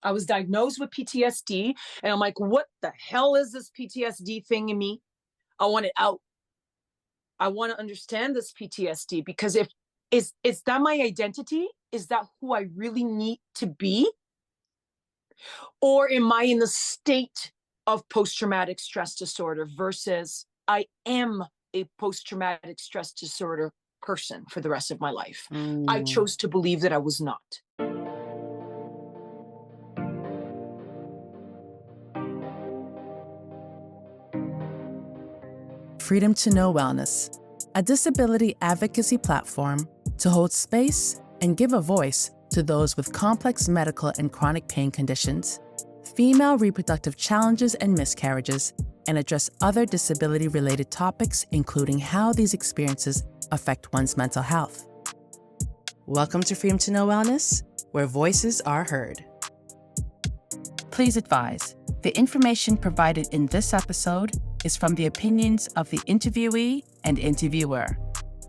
I was diagnosed with PTSD, and I'm like, what the hell is this PTSD thing in me? I want it out. I want to understand this PTSD because if is that my identity? Is that who I really need to be? Or am I in the state of post-traumatic stress disorder versus I am a post-traumatic stress disorder person for the rest of my life? I Mm. chose to believe that I was not. Freedom to Know Wellness, a disability advocacy platform to hold space and give a voice to those with complex medical and chronic pain conditions, female reproductive challenges and miscarriages, and address other disability-related topics, including how these experiences affect one's mental health. Welcome to Freedom to Know Wellness, where voices are heard. Please advise, the information provided in this episode is from the opinions of the interviewee and interviewer.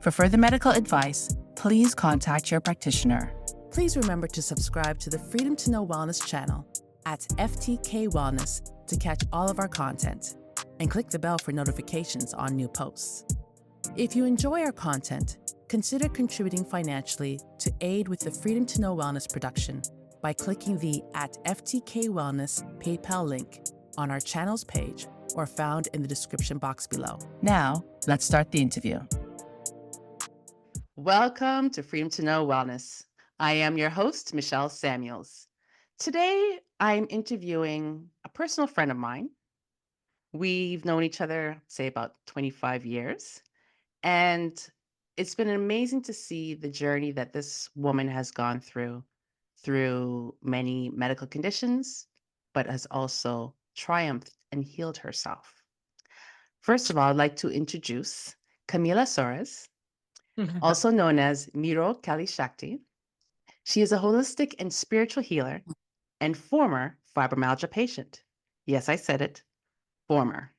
For further medical advice, please contact your practitioner. Please remember to subscribe to the Freedom to Know Wellness channel at FTK Wellness to catch all of our content, and click the bell for notifications on new posts. If you enjoy our content, consider contributing financially to aid with the Freedom to Know Wellness production by clicking the @FTK Wellness PayPal link on our channel's page or found in the description box below. Now, let's start the interview. Welcome to Freedom to Know Wellness. I am your host, Michelle Samuels. Today, I'm interviewing a personal friend of mine. We've known each other, say, about 25 years. And it's been amazing to see the journey that this woman has gone through many medical conditions, but has also triumphed and healed herself. First of all, I'd like to introduce Camila Soares, also known as Miró Kali Shakti. She is a holistic and spiritual healer and former fibromyalgia patient. Yes, I said it, former.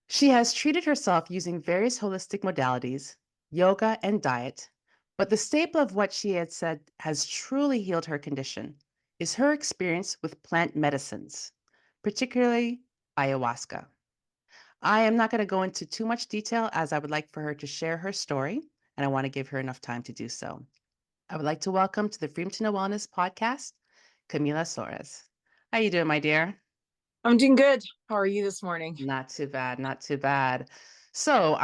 She has treated herself using various holistic modalities, yoga, and diet, but the staple of what she had said has truly healed her condition is her experience with plant medicines, particularly ayahuasca. I am not going to go into too much detail as I would like for her to share her story, and I want to give her enough time to do so. I would like to welcome to the Freedom to Know Wellness podcast, Camila Soares. How you doing, my dear? I'm doing good. How are you this morning? Not too bad, not too bad. So,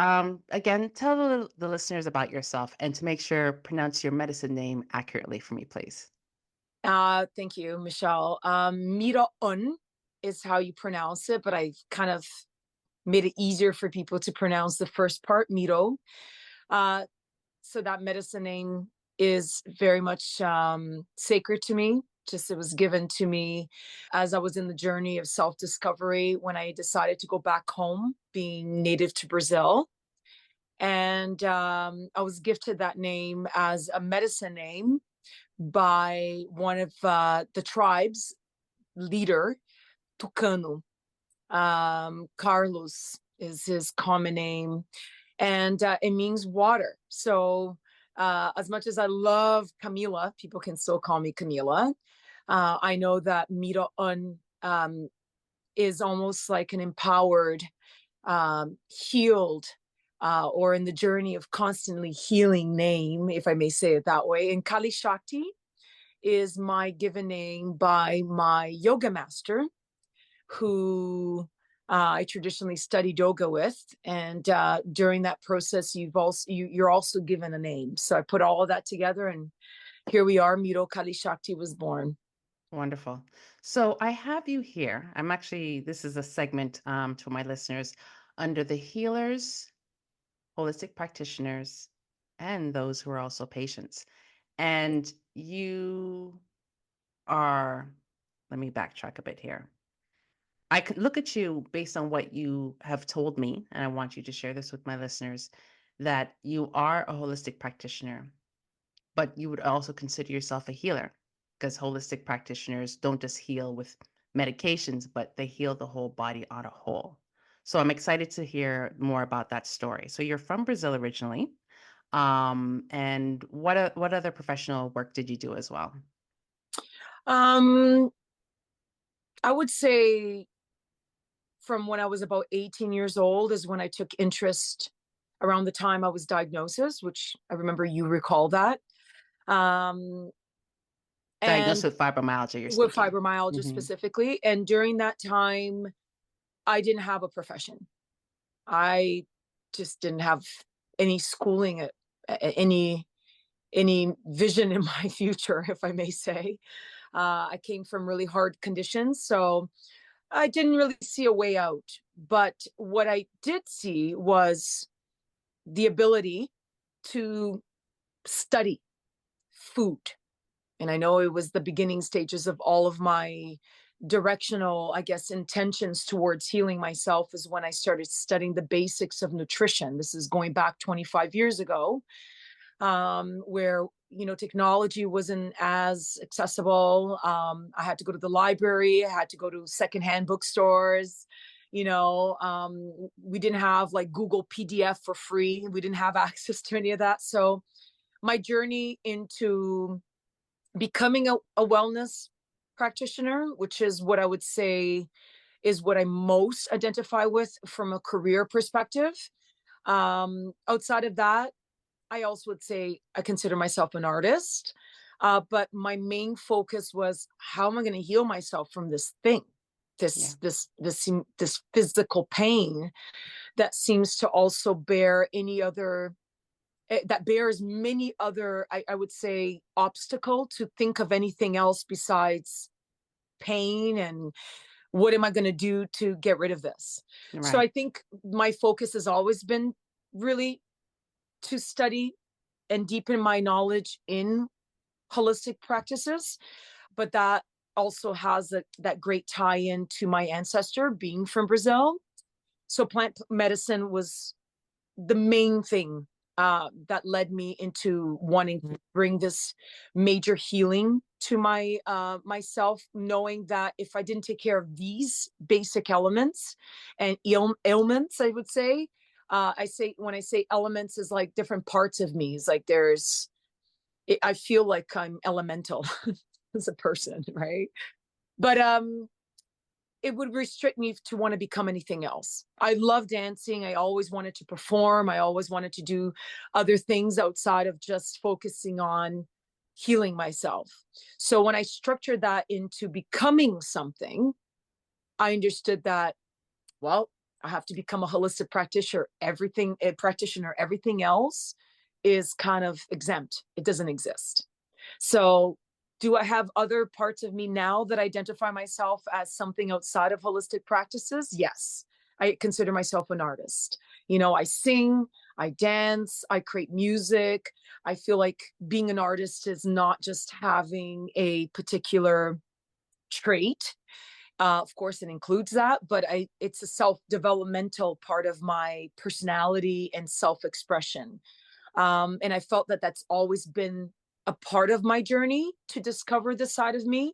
again, tell the listeners about yourself and to make sure pronounce your medicine name accurately for me, please. Thank you, Michelle. Miró is how you pronounce it, but I kind of made it easier for people to pronounce the first part, Miró. So that medicine name is very much sacred to me. Just it was given to me as I was in the journey of self-discovery when I decided to go back home, being native to Brazil. And I was gifted that name as a medicine name by one of the tribe's leader, Tucano. Carlos is his common name, and it means water. So as much as I love Camila, people can still call me Camila. I know that Miró is almost like an empowered, healed, or in the journey of constantly healing name, if I may say it that way. And Kali Shakti is my given name by my yoga master, who I traditionally studied yoga with. And during that process, you're also given a name. So I put all of that together, and here we are. Miró Kali Shakti was born. Wonderful. So I have you here. This is a segment to my listeners under the healers, holistic practitioners, and those who are also patients. And you are, let me backtrack a bit here. I could look at you based on what you have told me, and I want you to share this with my listeners, that you are a holistic practitioner, but you would also consider yourself a healer because holistic practitioners don't just heal with medications, but they heal the whole body on a whole. So I'm excited to hear more about that story. So you're from Brazil originally. And what other professional work did you do as well? I would say from when I was about 18 years old is when I took interest around the time I was diagnosed, which I remember you recall that. Um, Diagnosed and with fibromyalgia, you're with speaking. fibromyalgia Hmm. specifically. And during that time, I didn't have a profession. I just didn't have any schooling, any vision in my future, if I may say. I came from really hard conditions, so I didn't really see a way out. But what I did see was the ability to study food. And I know it was the beginning stages of all of my directional, I guess, intentions towards healing myself is when I started studying the basics of nutrition. This is going back 25 years ago, where technology wasn't as accessible. I had to go to the library. I had to go to secondhand bookstores. We didn't have like Google PDF for free. We didn't have access to any of that. So my journey into becoming a wellness practitioner, which is what I would say is what I most identify with from a career perspective. Outside of that, I also would say I consider myself an artist, but my main focus was how am I going to heal myself from this thing, Yeah. this physical pain that seems to also bear any other that bears many other, I would say, obstacle to think of anything else besides pain and what am I going to do to get rid of this. So I Right. think my focus has always been really to study and deepen my knowledge in holistic practices, but that also has that great tie in to my ancestor being from Brazil. So plant medicine was the main thing that led me into wanting to bring this major healing to myself, knowing that if I didn't take care of these basic elements and ailments, I would say, I say when I say elements is like different parts of me. It's like I feel like I'm elemental as a person, right? But it would restrict me to want to become anything else. I love dancing. I always wanted to perform. I always wanted to do other things outside of just focusing on healing myself. So when I structured that into becoming something, I understood that, well, I have to become a holistic practitioner. Everything else is kind of exempt. It doesn't exist. So, do I have other parts of me now that identify myself as something outside of holistic practices? Yes. I consider myself an artist. I sing, I dance, I create music. I feel like being an artist is not just having a particular trait. Of course, it includes that, but it's a self-developmental part of my personality and self-expression. And I felt that that's always been a part of my journey to discover this side of me.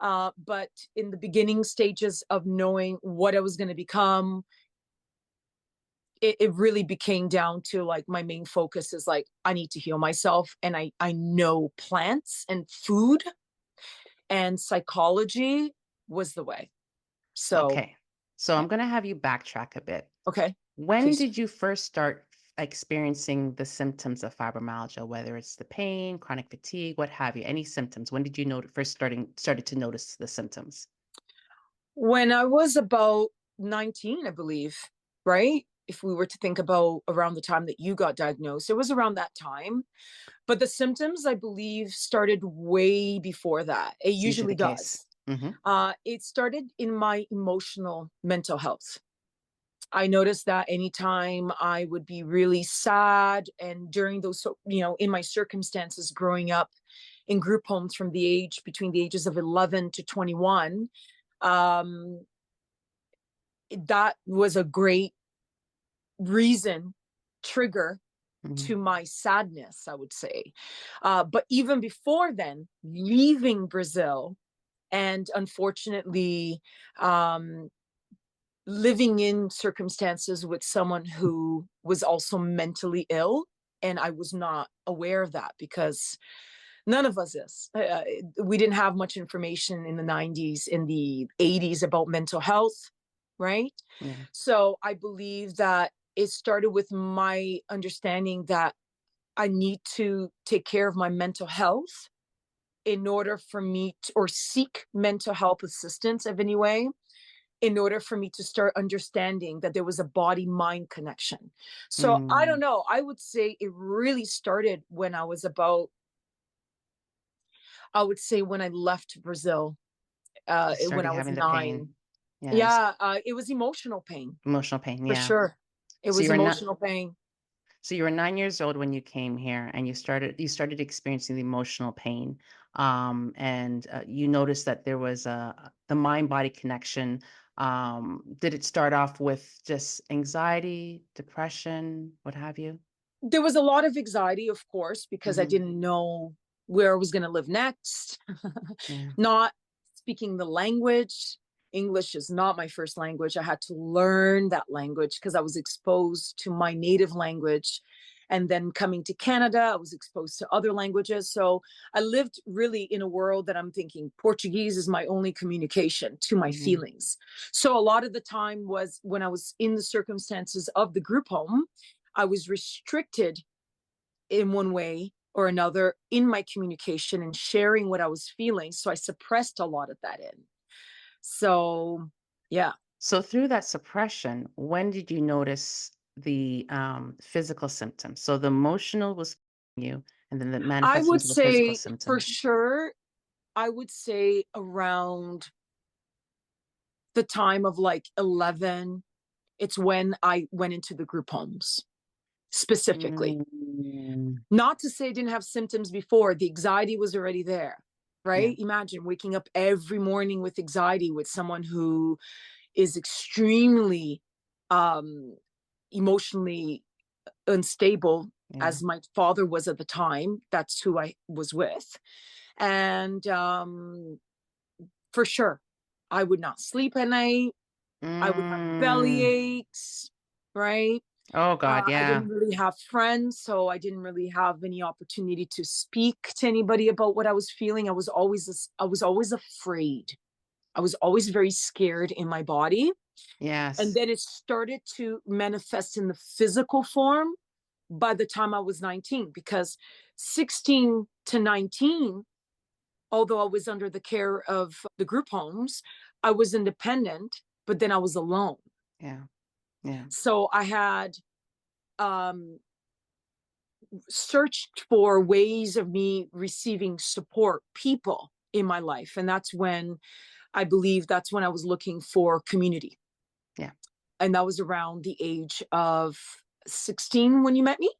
But in the beginning stages of knowing what I was going to become, it really became down to like my main focus is like, I need to heal myself. And I know plants and food and psychology was the way. So, Okay. So yeah. I'm going to have you backtrack a bit. Okay, When please. did you first start experiencing the symptoms of fibromyalgia, whether it's the pain, chronic fatigue, what have you? Any symptoms? When did you know first started to notice the symptoms? When I was about 19, I believe, right? If we were to think about around the time that you got diagnosed, it was around that time. But the symptoms, I believe, started way before that. It It's usually usually the case. does. Hmm. It started in my emotional mental health. I noticed that anytime I would be really sad, and during those, in my circumstances growing up in group homes from between the ages of 11 to 21, um, that was a great reason, trigger Hmm. to my sadness, I would say. But even before then, leaving Brazil and unfortunately um, living in circumstances with someone who was also mentally ill. And I was not aware of that because None of us is. We didn't have much information in the 90s, in the 80s about mental health, right? Yeah. So I believe that it started with my understanding that I need to take care of my mental health in order for me to, or seek mental health assistance of any way, in order for me to start understanding that there was a body-mind connection. So I don't Mm. know. I would say it really started when I was about, I would say when I left Brazil, You when started I was having the pain. 9. Yes. Yeah, it was emotional pain Emotional pain. for Yeah. sure. It So was you were not emotional pain. so you were 9 years old when you came here and you started experiencing the emotional pain. And you noticed that there was the mind body connection. Did it start off with just anxiety, depression, what have you? There was a lot of anxiety, of course, because I Hmm. didn't know where I was going to live next. Yeah. Not speaking the language. English is not my first language. I had to learn that language because I was exposed to my native language. And then coming to Canada, I was exposed to other languages. So I lived really in a world that I'm thinking Portuguese is my only communication to my Hmm. feelings. So a lot of the time was when I was in the circumstances of the group home, I was restricted in one way or another in my communication and sharing what I was feeling. So I suppressed a lot of that in. So, yeah, So through that suppression, when did you notice the physical symptoms? So the emotional was you, and then that I manifests would into the physical say for symptoms. sure, I would say around the time of like 11, it's when I went into the group homes specifically. Mm. Not to say I didn't have symptoms before, the anxiety was already there, Yeah. right? Imagine waking up every morning with anxiety with someone who is extremely um, emotionally unstable, Yeah. as my father was at the time. That's who I was with. And for sure, I would not sleep at night. I would have belly Mm. aches, right? Oh God, I yeah. didn't really have friends, so I didn't really have any opportunity to speak to anybody about what I was feeling. I was always afraid. I was always very scared in my body. And Yes. then it started to manifest in the physical form by the time I was 19, because 16 to 19, although I was under the care of the group homes, I was independent, but then I was alone. Yeah. Yeah. So I had um, searched for ways of me receiving support, people in my life. And that's when I believe that's when I was looking for community. Yeah. And that was around the age of 16 when you met me,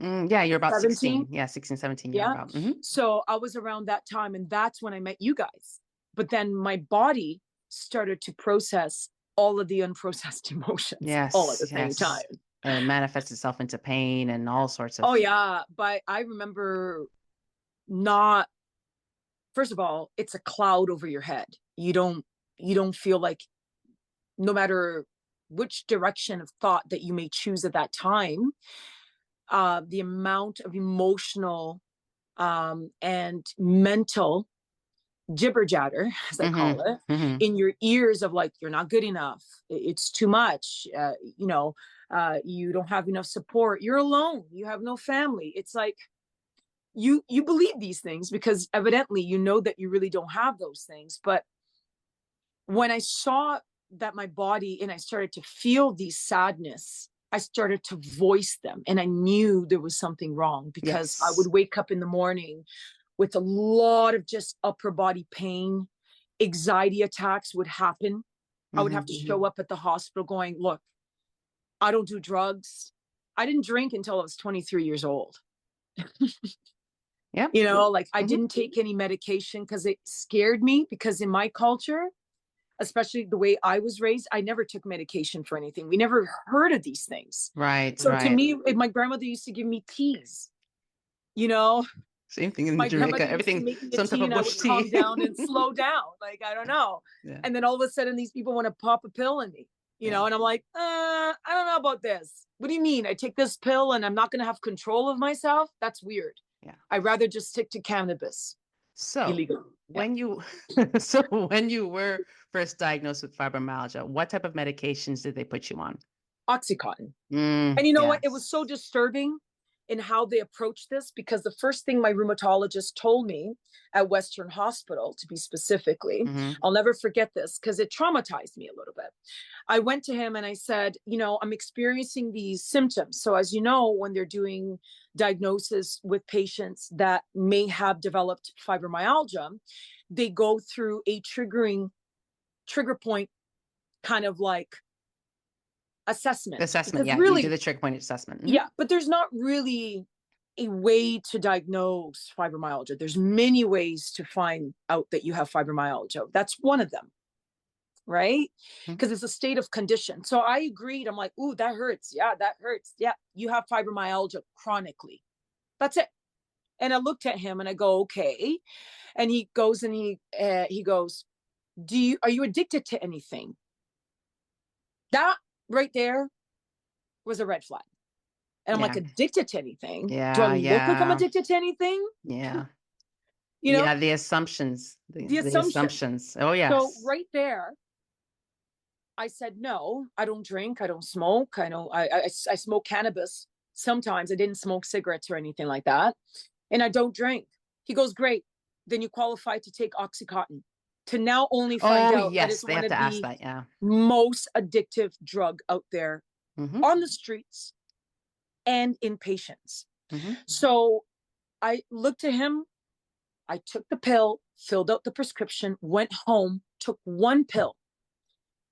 Yeah, you're about 17. 16. Yeah, 16, 17, you're Yeah. about. Hmm. So I was around that time, and that's when I met you guys. But then my body started to process all of the unprocessed emotions all at Yes, the same time. yes. And it manifests itself into pain and all sorts Oh, of. yeah. But I remember not, first of all, it's a cloud over your head. You don't feel like, no matter which direction of thought that you may choose at that time, the amount of emotional and mental jibber jatter, as I Hmm. call it, Hmm. in your ears of like, you're not good enough. It's too much. You don't have enough support. You're alone. You have no family. It's like you believe these things because evidently you know that you really don't have those things. But when I saw that my body and I started to feel these sadness, I started to voice them, and I knew there was something wrong because I would Yes. wake up in the morning with a lot of just upper body pain. Anxiety attacks would happen. I would Hmm. have to Hmm. show up at the hospital going, look, I don't do drugs. I didn't drink until I was 23 years old. Yep. Like I Hmm. didn't take any medication because it scared me, because in my culture, especially the way I was raised, I never took medication for anything. We never heard of these things. Right, So to right. me, my grandmother used to give me teas, you know, Same thing in my Jamaica. grandmother used to Everything, make me a some type tea of and I bush would calm tea. down and slow down. Like, I don't know. Yeah. And then all of a sudden these people want to pop a pill in me, Yeah. and I'm like, I don't know about this. What do you mean? I take this pill and I'm not going to have control of myself? That's weird. Yeah. I'd rather just stick to cannabis. So Illegal. Yeah. when you so when you were first diagnosed with fibromyalgia, what type of medications did they put you on? Oxycontin. And you know what? It was so Yes. disturbing in how they approached this, because the first thing my rheumatologist told me at Western Hospital, to be specifically, Mm-hmm. I'll never forget this because it traumatized me a little bit. I went to him and I said, you know, I'm experiencing these symptoms. So as you know, when they're doing diagnosis with patients that may have developed fibromyalgia, they go through a trigger point kind of like assessment, Assessment. because Yeah, you do really, the trigger point assessment. yeah, but there's not really a way to diagnose fibromyalgia. There's many ways to find out that you have fibromyalgia. That's one of them, right? Mm-hmm. Because it's a state of condition. So I agreed. I'm like, ooh, that hurts. Yeah, that hurts. Yeah, you have fibromyalgia chronically. That's it. And I looked at him and I go, okay. And he goes and he goes, are you addicted to anything? That right there was a red flag. And I'm like, Yeah. addicted to anything? Do I Yeah. look like I'm Yeah. addicted to anything? Yeah. You know, Yeah. The assumptions. the The assumption. assumptions. Oh, So yes. right there, I said, no, I don't drink. I don't smoke. I smoke cannabis. Sometimes I didn't smoke cigarettes or anything like that. And I don't drink. He goes, great. Then you qualify to take Oxycontin, to now only find Oh, out that yes. it's They one have of to ask the that. Yeah. most addictive drug out there Mm-hmm. on the streets and in patients. Mm-hmm. So I looked at him. I took the pill, filled out the prescription, went home, took one pill,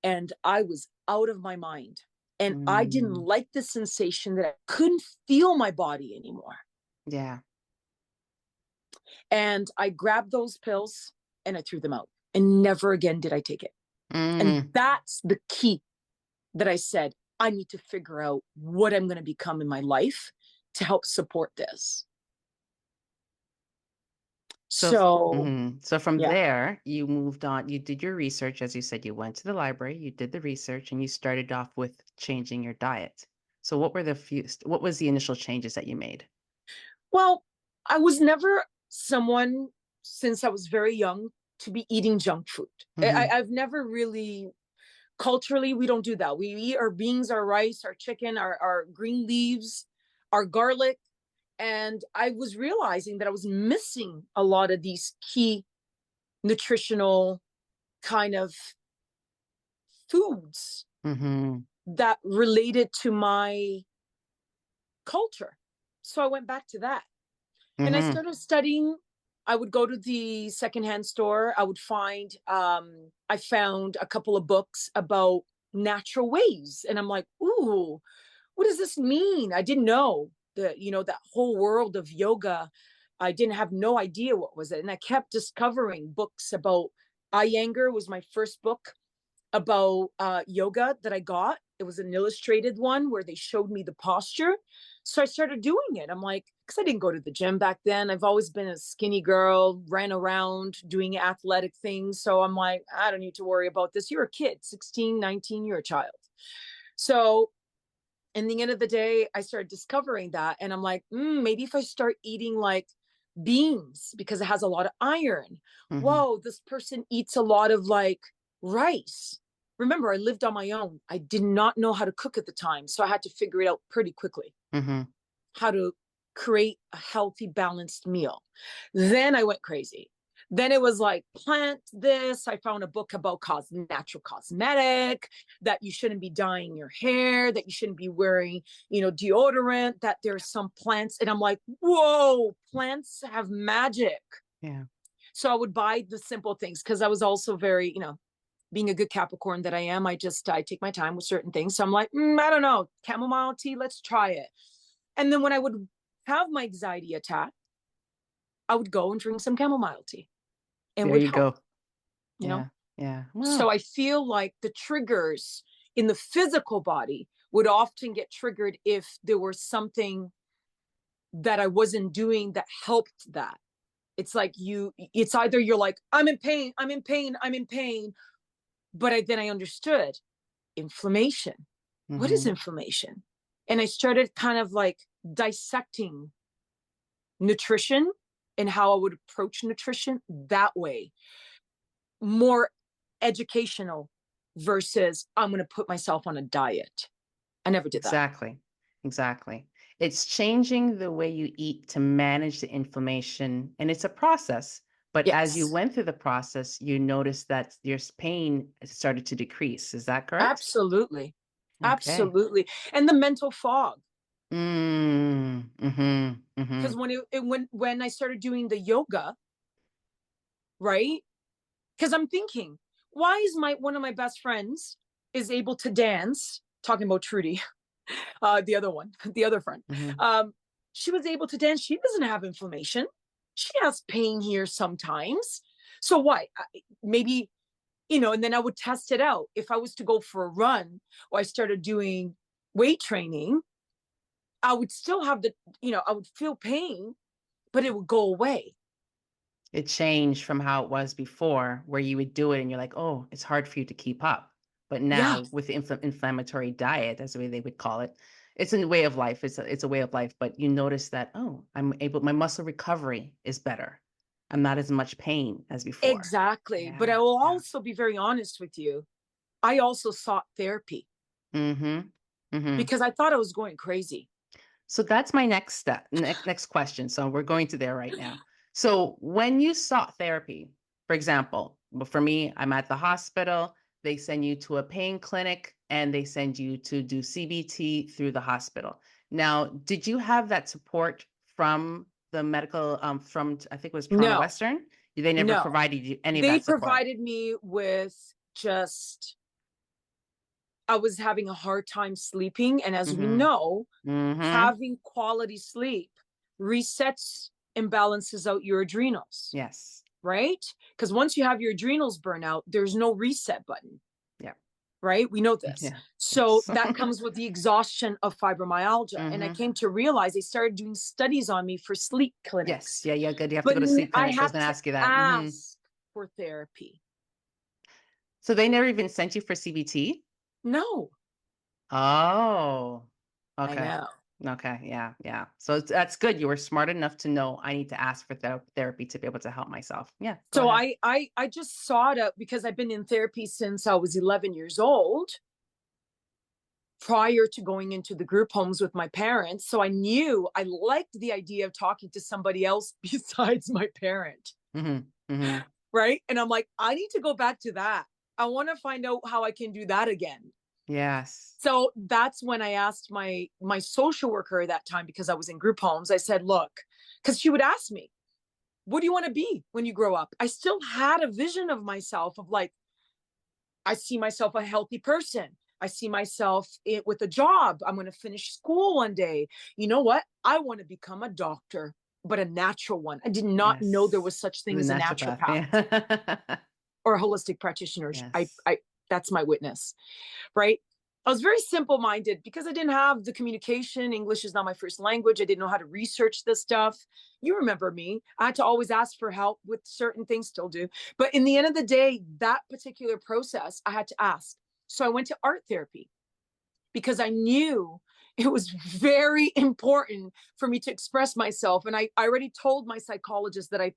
and I was out of my mind. And I didn't Mm. like the sensation that I couldn't feel my body anymore. Yeah. And I grabbed those pills and I threw them out. And never again did I take it. And Mm. that's the key that I said, I need to figure out what I'm going to become in my life to help support this. So, So, mhm. So from yeah. there, you moved on. You did your research, as you said, you went to the library, you did the research, and you started off with changing your diet. So what was the initial changes that you made? Well, I was never someone since I was very young to be eating junk food. Hmm. I've never really, culturally, we don't do that. We eat our beans, our rice, our chicken, our green leaves, our garlic. And I was realizing that I was missing a lot of these key nutritional kind of foods Hmm. that related to my culture. So I went back to that. And I Hmm. started studying. I would go to the secondhand store. I would find, I found a couple of books about natural ways. And I'm like, ooh, what does this mean? I didn't know that whole world of yoga. I didn't have no idea what was it. And I kept discovering books about Iyengar was my first book about yoga that I got. It was an illustrated one where they showed me the posture. So I started doing it. I'm like, because I didn't go to the gym back then. I've always been a skinny girl, ran around doing athletic things. So I'm like, I don't need to worry about this. You're a kid, 16, 19, you're a child. So in the end of the day, I started discovering that. And I'm like, maybe if I start eating like beans because it has a lot of iron. Hmm. Whoa, this person eats a lot of like rice. Remember, I lived on my own. I did not know how to cook at the time. So I had to figure it out pretty quickly, Hmm. how to create a healthy, balanced meal. Then I went crazy. Then it was like, plant this. I found a book about natural cosmetic, that you shouldn't be dyeing your hair, that you shouldn't be wearing, deodorant, that there's some plants. And I'm like, whoa, plants have magic. Yeah. So I would buy the simple things because I was also very, being a good Capricorn that I am, I take my time with certain things. So I'm like, I don't know, chamomile tea, let's try it. And then when I would have my anxiety attack, I would go and drink some chamomile tea and There would you help, go. you know? Yeah. Yeah. Wow. So I feel like the triggers in the physical body would often get triggered if there was something that I wasn't doing that helped that. It's like it's either you're like, I'm in pain, I'm in pain, I'm in pain. But then I understood inflammation. What is Hmm. inflammation? And I started kind of like dissecting nutrition and how I would approach nutrition that way. More educational versus I'm going to put myself on a diet. I never did that. Exactly. Exactly. It's changing the way you eat to manage the inflammation. And it's a process. But as you Yes, went through the process, you noticed that your pain started to decrease. Is that correct? absolutely. Okay. Absolutely. And the mental fog. Mm-hmm. Mm-hmm. Because when I started doing the yoga, right? Because I'm thinking, why is one of my best friends is able to dance, talking about Trudy, the other one, the other friend. Mm-hmm. She was able to dance. She doesn't have inflammation. She has pain here sometimes. So why? Maybe, and then I would test it out. If I was to go for a run or I started doing weight training, I would still have I would feel pain, but it would go away. It changed from how it was before, where you would do it and you're like, oh, it's hard for you to keep up. But Yeah, now with the inflammatory diet, that's the way they would call it, it's a way of life. It's a way of life. But you notice that, oh, my muscle recovery is better. I'm not as much pain as before. exactly. But Yeah. I will Yeah. also be very honest with you. I also sought therapy Mm-hmm. Mm-hmm. because I thought I was going crazy. So that's my next step, next question. So we're going to there right now. So when you sought therapy, for example, for me, I'm at the hospital, they send you to a pain clinic and they send you to do CBT through the hospital. Now, did you have that support from the medical, from I think it was Toronto No, Western? They never no. provided you any of They that support. provided me with just, I was having a hard time sleeping. And as we Mm-hmm. know, Mm-hmm. having quality sleep resets and balances out your adrenals, Yes. right? Because once you have your adrenals burn out, there's no reset button, Yeah. right? We know this. Yeah. So Yes. that comes with the exhaustion of fibromyalgia. And I Mm-hmm. came to realize they started doing studies on me for sleep Yes. clinics, Yeah. Yeah. Good. You have to but go to sleep I clinics. I was had going to to ask you that. Mm-hmm. ask for therapy. So they never even sent you for CBT? No, Oh, I okay. know. Okay. Yeah. Yeah. So that's good. You were smart enough to know I need to ask for therapy to be able to help myself. Yeah. Go So ahead. I just sought out because I've been in therapy since I was 11 years old, prior to going into the group homes with my parents. So I knew I liked the idea of talking to somebody else besides my parent, Mm-hmm. Mm-hmm. right? And I'm like, I need to go back to that. I want to find out how I can do that again. Yes. So that's when I asked my social worker at that time, because I was in group homes. I said, look, because she would ask me, what do you want to be when you grow up? I still had a vision of myself of like, I see myself a healthy person. I see myself with a job. I'm going to finish school one day. You know what? I want to become a doctor, but a natural one. I did not know there Yes. was such The thing as a naturopath. naturopath Yeah. or a holistic practitioner. Yes. I that's my witness, right? I was very simple minded because I didn't have the communication. English is not my first language. I didn't know how to research this stuff. You remember me. I had to always ask for help with certain things, still do. But in the end of the day, that particular process, I had to ask. So I went to art therapy because I knew it was very important for me to express myself. And I already told my psychologist that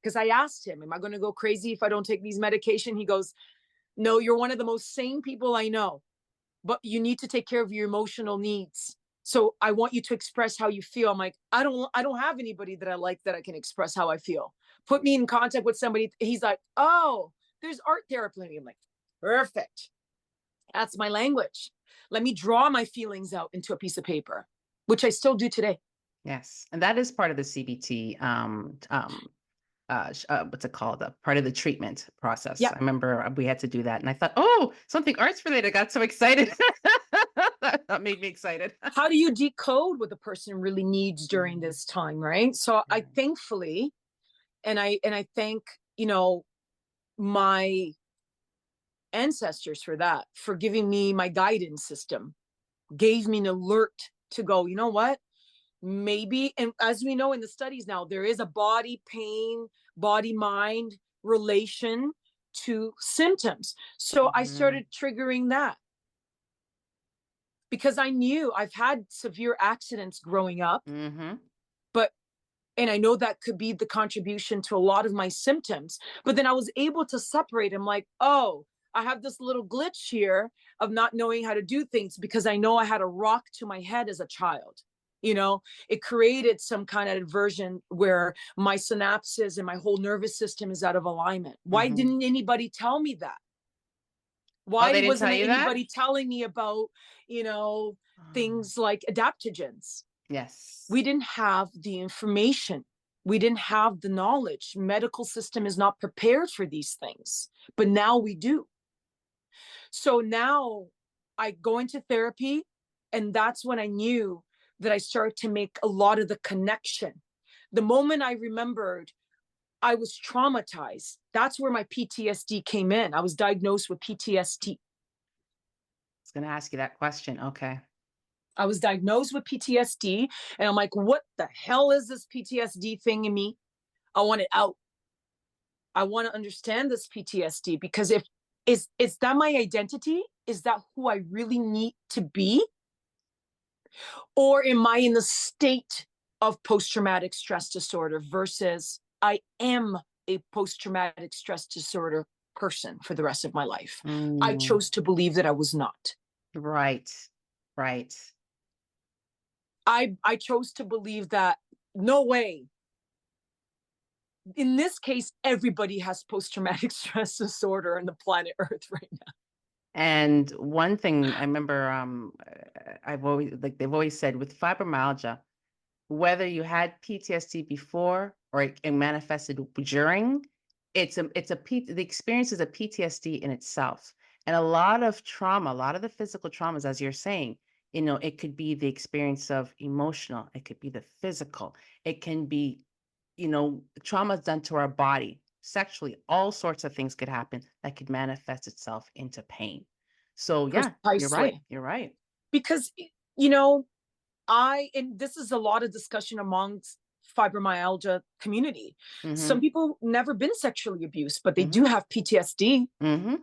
because I asked him, am I going to go crazy if I don't take these medication? He goes, no, you're one of the most sane people I know, but you need to take care of your emotional needs. So I want you to express how you feel. I'm like, I don't have anybody that I like that I can express how I feel. Put me in contact with somebody. He's like, oh, there's art therapy. I'm like, perfect. That's my language. Let me draw my feelings out into a piece of paper, which I still do today. Yes. And that is part of the CBT. What's it called? Part of the treatment process. Yeah. I remember we had to do that, and I thought, oh, something arts related. I got so excited. That made me excited. How do you decode what the person really needs during Mm, this time, right? So I right. thankfully, and I thank, my ancestors for that, for giving me my guidance system, gave me an alert to go, you know what? Maybe, and as we know in the studies now, there is a body pain, body mind relation to symptoms. So I Mhm, started triggering that because I knew I've had severe accidents growing up, mhm. but And I know that could be the contribution to a lot of my symptoms. But then I was able to separate. I'm like, oh, I have this little glitch here of not knowing how to do things because I know I had a rock to my head as a child. You know, it created some kind of aversion where my synapses and my whole nervous system is out of alignment. Why Mm-hmm. didn't anybody tell me that? Oh, Why they didn't tell wasn't you that? anybody telling me about, you know, Oh, things like adaptogens? We yes. didn't have the information. We didn't have the knowledge. Medical system is not prepared for these things, but now we do. So now I go into therapy, and that's when I knew that I started to make a lot of the connection. The moment I remembered I was traumatized, that's where my PTSD came in. I was diagnosed with PTSD. I was going to ask you that question. Okay. I was diagnosed with PTSD, and I'm like, what the hell is this PTSD thing in me? I want it out. I want to understand this PTSD because if is that my identity? Is that who I really need to be? Or am I in the state of post-traumatic stress disorder versus I am a post-traumatic stress disorder person for the rest of my life? I Mm, chose to believe that I was not. right. Right. I chose to believe that no way. In this case, everybody has post-traumatic stress disorder on the planet Earth right now. And one thing I remember, I've always like they've always said with fibromyalgia, whether you had PTSD before or it manifested during, the experience is a PTSD in itself. And a lot of trauma, a lot of the physical traumas, as you're saying, it could be the experience of emotional, it could be the physical, it can be, trauma done to our body, sexually, all sorts of things could happen that could manifest itself into pain. So yeah, you're right. Precisely. You're right. Because, you know, and this is a lot of discussion amongst fibromyalgia community. Some Mm-hmm. people never been sexually abused, but they Mm-hmm. do have PTSD. Mm-hmm.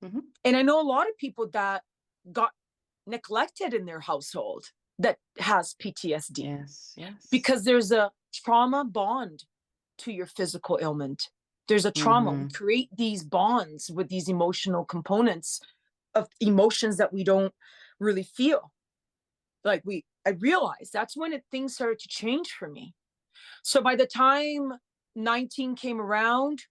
Mm-hmm. And I know a lot of people that got neglected in their household that has PTSD Yes, yes. because there's a trauma bond to your physical ailment. There's a trauma. We Mhm. create these bonds with these emotional components of emotions that we don't really feel. Like I realized that's when things started to change for me. So by the time 19 came around,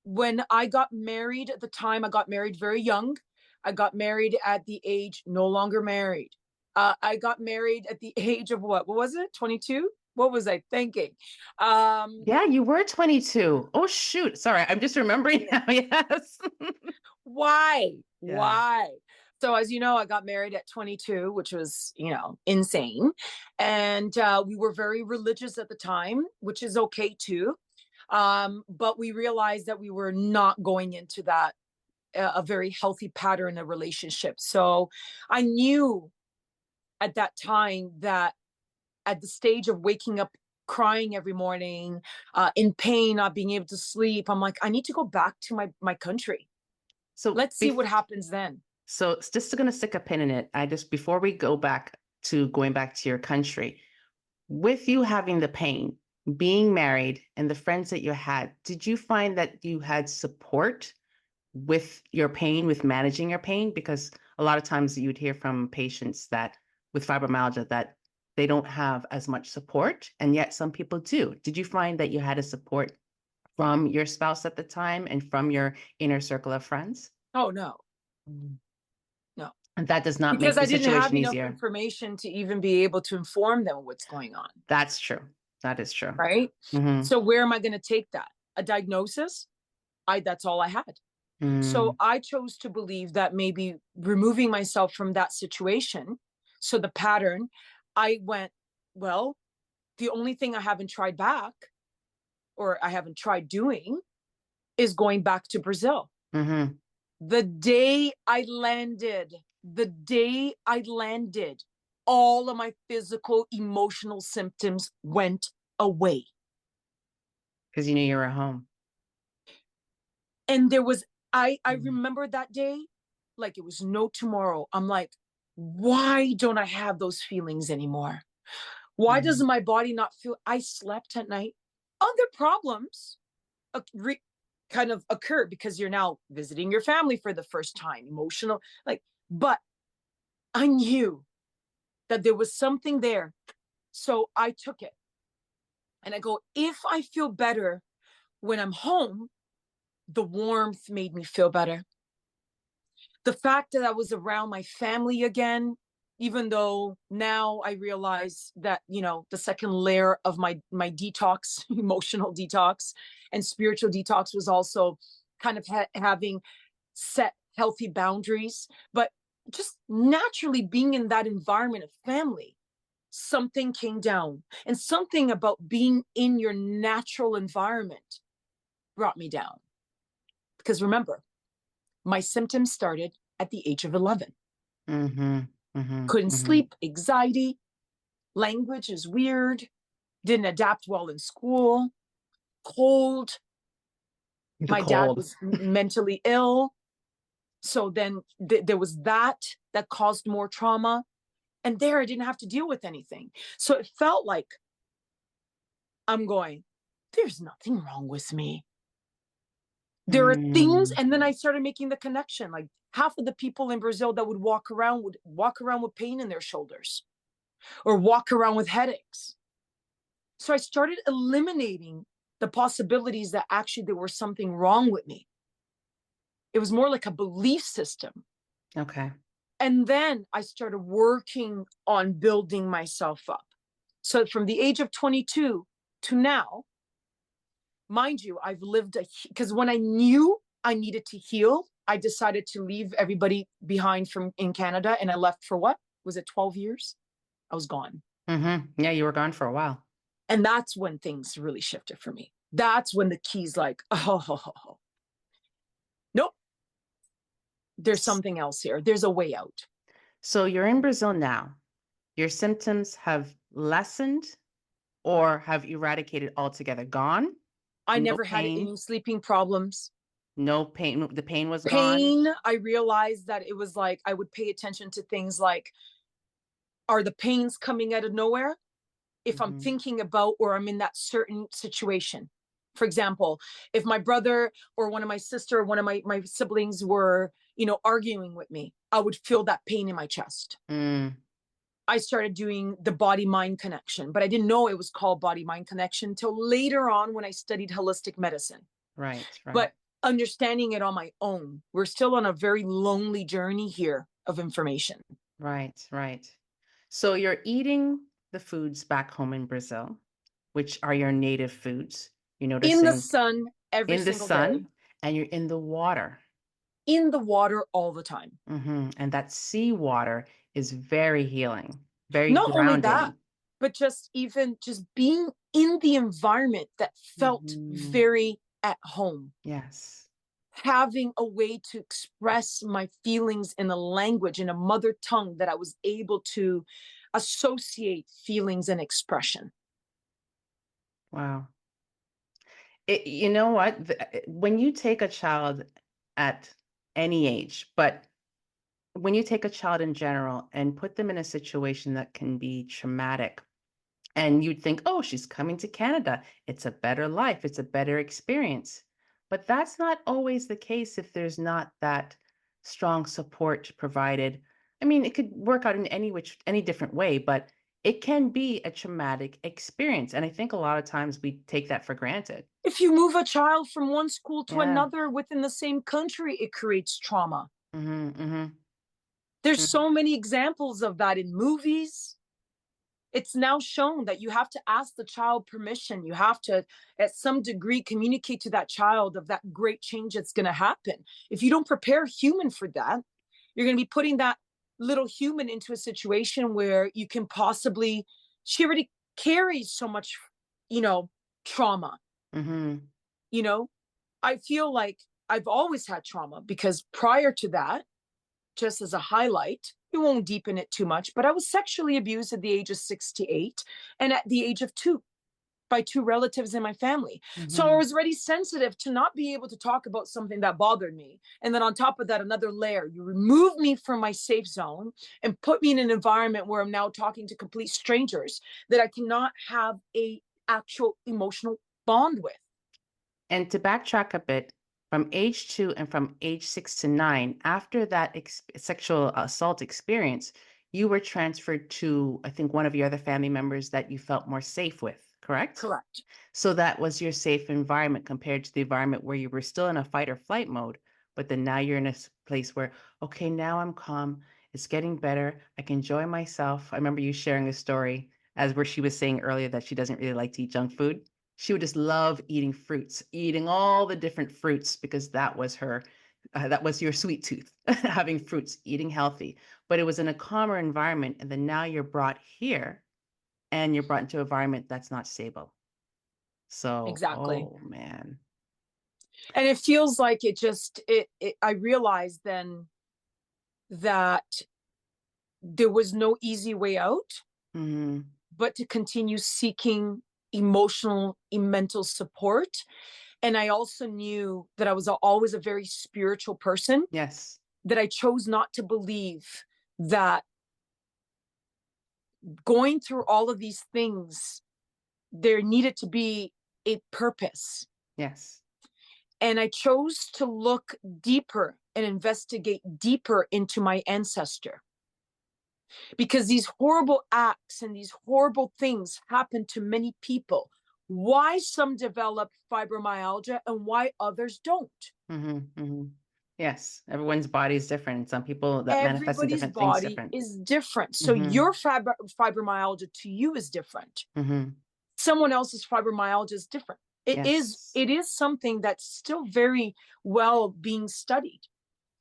when I got married, at the time I got married very young. I got married at the age no longer married. I got married at the age of what was it? 22? What was I thinking? Yeah, you were 22. Oh, shoot. Sorry, I'm just remembering now. Yes. Why? Yeah. Why? So as you know, I got married at 22, which was, insane. And we were very religious at the time, which is okay too. But we realized that we were not going into that a very healthy pattern of relationship. So I knew at that time that at the stage of waking up crying every morning, in pain, not being able to sleep, I'm like, I need to go back to my country. So Let's see what happens then. just going to stick a pin in it. Before we go back to going back to your country, with you having the pain, being married, and the friends that you had, did you find that you had support with your pain, with managing your pain? Because a lot of times you'd hear from patients that with fibromyalgia that they don't have as much support, and yet some people do. Did you find that you had a support from your spouse at the time and from your inner circle of friends? Oh, no, Mm. no. And that does not Because make I the didn't have situation enough easier. information to even be able to inform them what's going on. That's true. That is true. Right. Mm-hmm. So where am I going to take that? A diagnosis? That's all I had. So Mm. I chose to believe that maybe removing myself from that situation. So the pattern, I went, well, the only thing I haven't tried back or I haven't tried doing is going back to Brazil. Mm-hmm. The day I landed, all of my physical, emotional symptoms went away. Because you knew you were home. And there was, I Mm. remember that day like it was no tomorrow. I'm like, why don't I have those feelings anymore? Why Mhm. doesn't my body not feel? I slept at night. Other problems uh, re- kind of occur because you're now visiting your family for the first time, emotional, like, but I knew that there was something there. So I took it and I go, if I feel better when I'm home, the warmth made me feel better. The fact that I was around my family again, even though now I realize that, the second layer of my detox, emotional detox and spiritual detox was also kind of having set healthy boundaries, but just naturally being in that environment of family, something came down, and something about being in your natural environment brought me down. Because remember, my symptoms started at the age of 11. Mhm. Mhm. Couldn't Mhm. sleep, anxiety, language is weird, didn't adapt well in school, cold. The My dad cold. was mentally ill. So then there was that caused more trauma. And there I didn't have to deal with anything. So it felt like I'm going, there's nothing wrong with me. There are things. Mm. And then I started making the connection. Like half of the people in Brazil that would walk around with pain in their shoulders or walk around with headaches. So I started eliminating the possibilities that actually there was something wrong with me. It was more like a belief system. Okay. And then I started working on building myself up. So from the age of 22 to now, mind you, I've lived because when I knew I needed to heal, I decided to leave everybody behind from in Canada. And I left for what? Was it 12 years? I was gone. Mhm. Yeah, you were gone for a while. And that's when things really shifted for me. That's when the key's like, oh, nope, there's S something else here. There's a way out. So you're in Brazil now. Your symptoms have lessened or have eradicated altogether? Gone? I No never had pain? any sleeping problems. No pain, the pain was gone? Pain, I realized that it was like I would pay attention to things like, are the pains coming out of nowhere? If I'm Mhm. thinking about or I'm in that certain situation. For example, if my brother or one of my sister or one of my siblings were, arguing with me, I would feel that pain in my chest. Mm. I started doing the body mind connection, but I didn't know it was called body mind connection until later on when I studied holistic medicine. Right, right. But understanding it on my own, we're still on a very lonely journey here of information. Right, right. So you're eating the foods back home in Brazil, which are your native foods. You're In the noticing sun every in the single day, sun and you're in the water. in the water all the time. And that seawater is very healing, very Not only that, grounding. but just being in the environment that felt Mhm. very at home. Yes. Having a way to express my feelings in a language, in a mother tongue that I was able to associate feelings and expression. Wow. You know what? When you take a child at any age, but when you take a child in general and put them in a situation that can be traumatic, and you'd think, oh, she's coming to Canada. It's a better life. It's a better experience. But that's not always the case if there's not that strong support provided. I mean, it could work out in any different way, but it can be a traumatic experience. And I think a lot of times we take that for granted. If you move a child from one school to Yeah. another within the same country, it creates trauma. Hmm. Hmm. There's so many examples of that in movies. It's now shown that you have to ask the child permission. You have to, at some degree, communicate to that child of that great change that's going to happen. If you don't prepare a human for that, you're going to be putting that little human into a situation where you can possibly, she already carries so much, you know, trauma. Hmm. You know, I feel like I've always had trauma because prior to that, just as a highlight, we won't deepen it too much, but I was sexually abused at the age of 6 to 8 and at the age of 2. by two relatives in my family. So I Mm-hmm. was already sensitive to not be able to talk about something that bothered me. And then on top of that, another layer, you remove me from my safe zone and put me in an environment where I'm now talking to complete strangers that I cannot have a actual emotional bond with. And to backtrack a bit, from age 2 and from age 6 to 9, after that sexual assault experience, you were transferred to, I think, one of your other family members that you felt more safe with, correct? Correct. So that was your safe environment compared to the environment where you were still in a fight or flight mode, but then now you're in a place where, okay, now I'm calm. It's getting better. I can enjoy myself. I remember you sharing a story as where she was saying earlier that she doesn't really like to eat junk food. She would just love eating fruits, eating all the different fruits because that was her, that was your sweet tooth, having fruits, eating healthy. But it was in a calmer environment. And then now you're brought here and you're brought into an environment that's not stable. So, Exactly. oh man. And it feels like I realized then that there was no easy way out, Mm-hmm. but to continue seeking emotional and mental support. And I also knew that I was always a very spiritual person, Yes. that I chose not to believe that going through all of these things, there needed to be a purpose. Yes. And I chose to look deeper and investigate deeper into my ancestor. Because these horrible acts and these horrible things happen to many people. Why some develop fibromyalgia and why others don't? Mm-hmm. Mm-hmm. Yes. Everyone's body is different. Some people that manifest in Everybody's different things body different. is different. So Mm-hmm. your fibromyalgia to you is different. Mm-hmm. Someone else's fibromyalgia is different. It is Yes. it is something that's still very well being studied.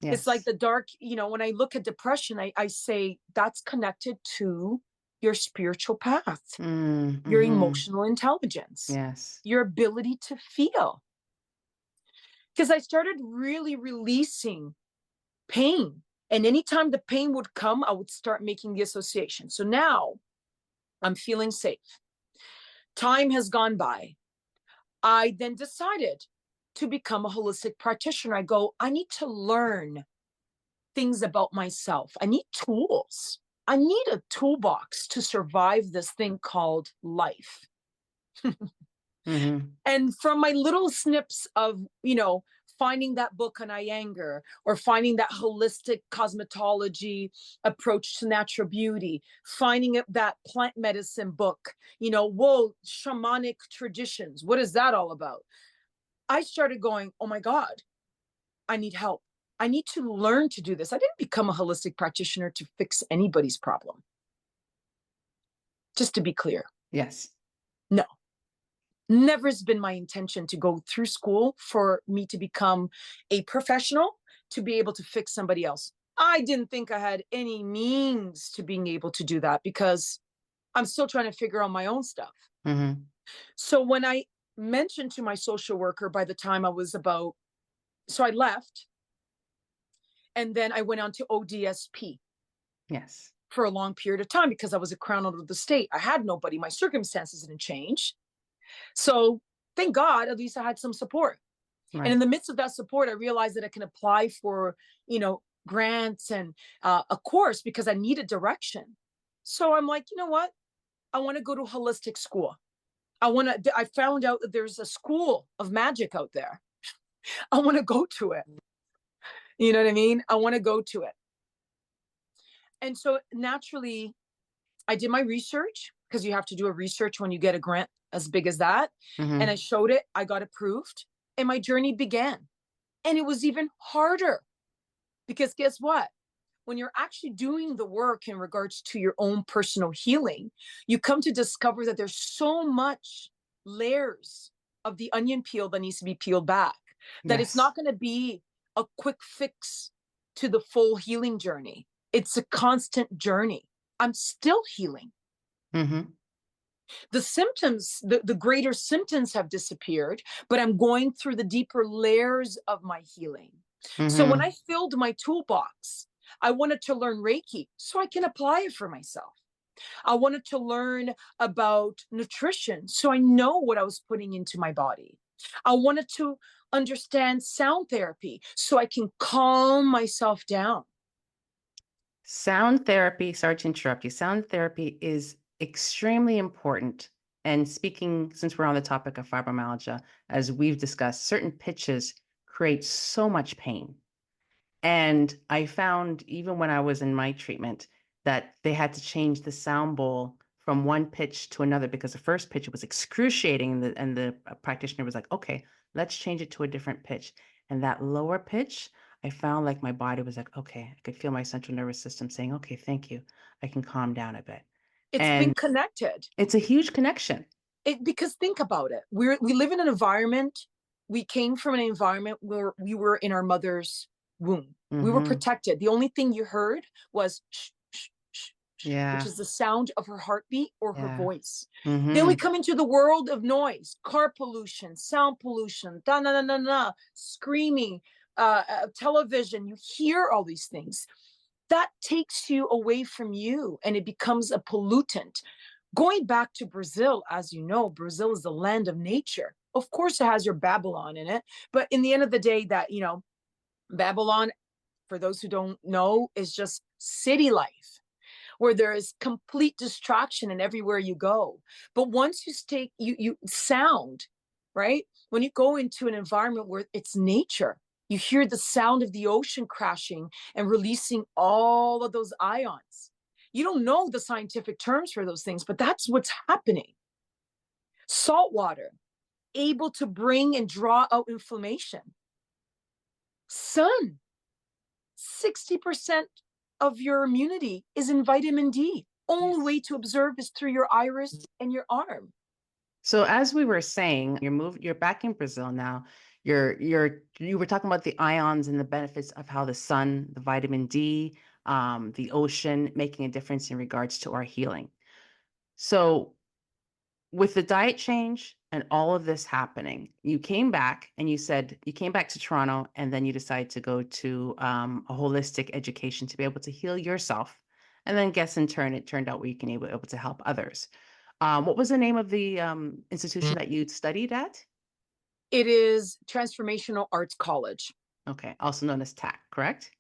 It's like Yes. the dark, when I look at depression, I say that's connected to your spiritual path, your Mm-hmm. emotional intelligence, Yes. your ability to feel. Because I started really releasing pain. And anytime the pain would come, I would start making the association. So now I'm feeling safe. Time has gone by. I then decided to become a holistic practitioner. I go, I need to learn things about myself. I need tools. I need a toolbox to survive this thing called life. Mm-hmm. And from my little snips of, finding that book on Iyengar or finding that holistic cosmetology approach to natural beauty, finding that plant medicine book, shamanic traditions. What is that all about? I started going, oh my God, I need help. I need to learn to do this. I didn't become a holistic practitioner to fix anybody's problem. Just to be clear. Yes. No. Never has been my intention to go through school for me to become a professional to be able to fix somebody else. I didn't think I had any means to being able to do that because I'm still trying to figure out my own stuff. Mm-hmm. So when I mentioned to my social worker by the time I was so I left and then I went on to ODSP Yes. for a long period of time because I was a crown out of the state. I had nobody. My circumstances didn't change. So thank God, at least I had some support. And in Right. the midst of that support, I realized that I can apply for, grants and a course because I needed direction. So I'm like, you know what? I want to go to holistic school. I found out that there's a school of magic out there. I want to go to it. You know what I mean? I want to go to it. And so naturally, I did my research because you have to do a research when you get a grant as big as that. And I Mm-hmm. showed it, I got approved, and my journey began. And it was even harder because guess what? When you're actually doing the work in regards to your own personal healing, you come to discover that there's so much layers of the onion peel that needs to be peeled back, that it's Yes. not going to be a quick fix to the full healing journey. It's a constant journey. I'm still healing. Mm-hmm. The symptoms, the greater symptoms have disappeared, but I'm going through the deeper layers of my healing. So when Mm-hmm. I filled my toolbox, I wanted to learn Reiki so I can apply it for myself. I wanted to learn about nutrition so I know what I was putting into my body. I wanted to understand sound therapy so I can calm myself down. Sound therapy, sorry to interrupt you. Sound therapy is extremely important. And speaking, since we're on the topic of fibromyalgia, as we've discussed, certain pitches create so much pain. And I found, even when I was in my treatment, that they had to change the sound bowl from one pitch to another because the first pitch was excruciating, and the practitioner was like, okay, let's change it to a different pitch. And that lower pitch, I found like my body was like, okay, I could feel my central nervous system saying, okay, thank you. I can calm down a bit. It's been And connected. it's a huge connection. Because think about it. We live in an environment. We came from an environment where we were in our mother's womb. We were Mm-hmm. protected. The only thing you heard was shh, shh, shh, shh, which Yeah. is the sound of her heartbeat or her Yeah. voice. Then we Mm-hmm. come into the world of noise, car pollution, sound pollution, da na na na na, screaming, television. You hear all these things. That takes you away from you, and it becomes a pollutant. Going back to Brazil, as you know, Brazil is the land of nature. Of course, it has your Babylon in it, but in the end of the day, that, Babylon, for those who don't know, is just city life where there is complete distraction and everywhere you go. But once you stay, you sound, right? When you go into an environment where it's nature, you hear the sound of the ocean crashing and releasing all of those ions. You don't know the scientific terms for those things, but that's what's happening. Salt water, able to bring and draw out inflammation. Sun, 60% of your immunity is in vitamin D. Only way to observe is through your iris and your arm. So as we were saying, you're back in Brazil now. You were talking about the ions and the benefits of how the sun, the vitamin D, the ocean making a difference in regards to our healing. So with the diet change and all of this happening, you came back and you said you came back to Toronto, and then you decided to go to a holistic education to be able to heal yourself. And then guess in turn, it turned out we can able to help others. What was the name of the institution that you studied at? It is Transformational Arts College. Okay, also known as TAC, correct?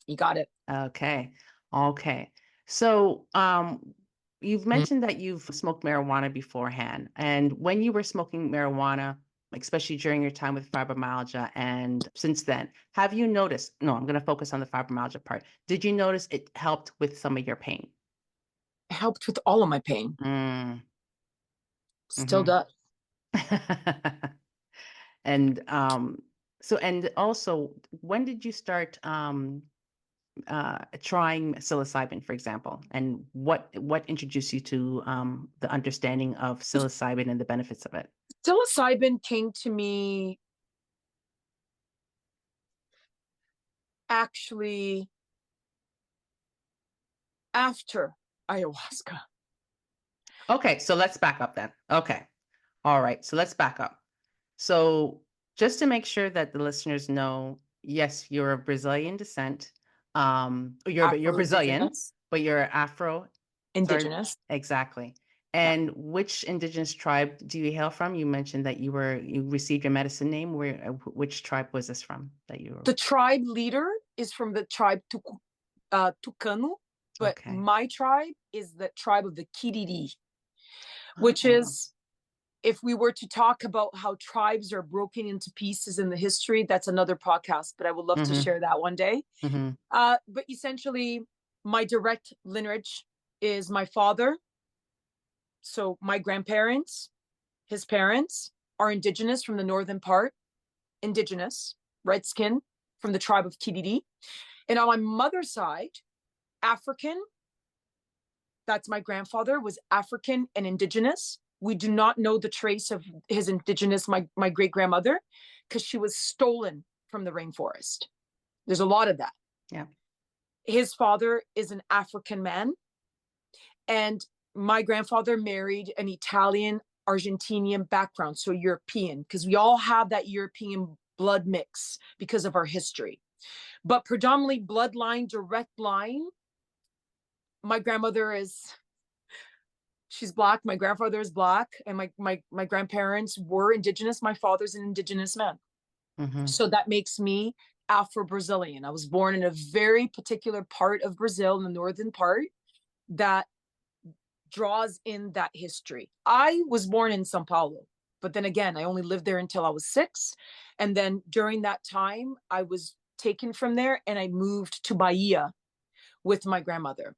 You got it. Okay, okay. So you've mentioned that you've smoked marijuana beforehand, and when you were smoking marijuana, especially during your time with fibromyalgia, and since then, have you noticed? No, I'm going to focus on the fibromyalgia part. Did you notice it helped with some of your pain? It helped with all of my pain. Mm, Still hmm. does. And so, and also, when did you start trying psilocybin, for example, and what introduced you to the understanding of psilocybin and the benefits of it? Psilocybin came to me actually after ayahuasca. Okay, so let's back up then. Okay, all right, so let's back up. So just to make sure that the listeners know, yes, you're of Brazilian descent. You're Brazilian, Afro-Indigenous. but you're Afro. Sorry, Indigenous. exactly. Yeah. And which indigenous tribe do you hail from? You mentioned that you received your medicine name. Which tribe was this from that you were? The tribe leader is from the tribe Tucano, but Okay. my tribe is the tribe of the Kiriri, which Oh. is, if we were to talk about how tribes are broken into pieces in the history, that's another podcast, but I would love to Mm-hmm. share that one day. Mm-hmm. But essentially, my direct lineage is my father. So my grandparents, his parents, are indigenous from the northern part, indigenous, red skin, from the tribe of Kiriri. And on my mother's side, African, that's my grandfather, was African and indigenous. We do not know the trace of his indigenous, my great grandmother, because she was stolen from the rainforest. There's a lot of that. Yeah. His father is an African man. And my grandfather married an Italian Argentinian background, so European, because we all have that European blood mix because of our history. But predominantly bloodline, direct line, my grandmother she's Black. My grandfather is Black, and my grandparents were Indigenous. My father's an Indigenous man. Mm-hmm. So that makes me Afro-Brazilian. I was born in a very particular part of Brazil, in the northern part, that draws in that history. I was born in Sao Paulo, but then again, I only lived there until I was 6. And then during that time, I was taken from there and I moved to Bahia with my grandmother.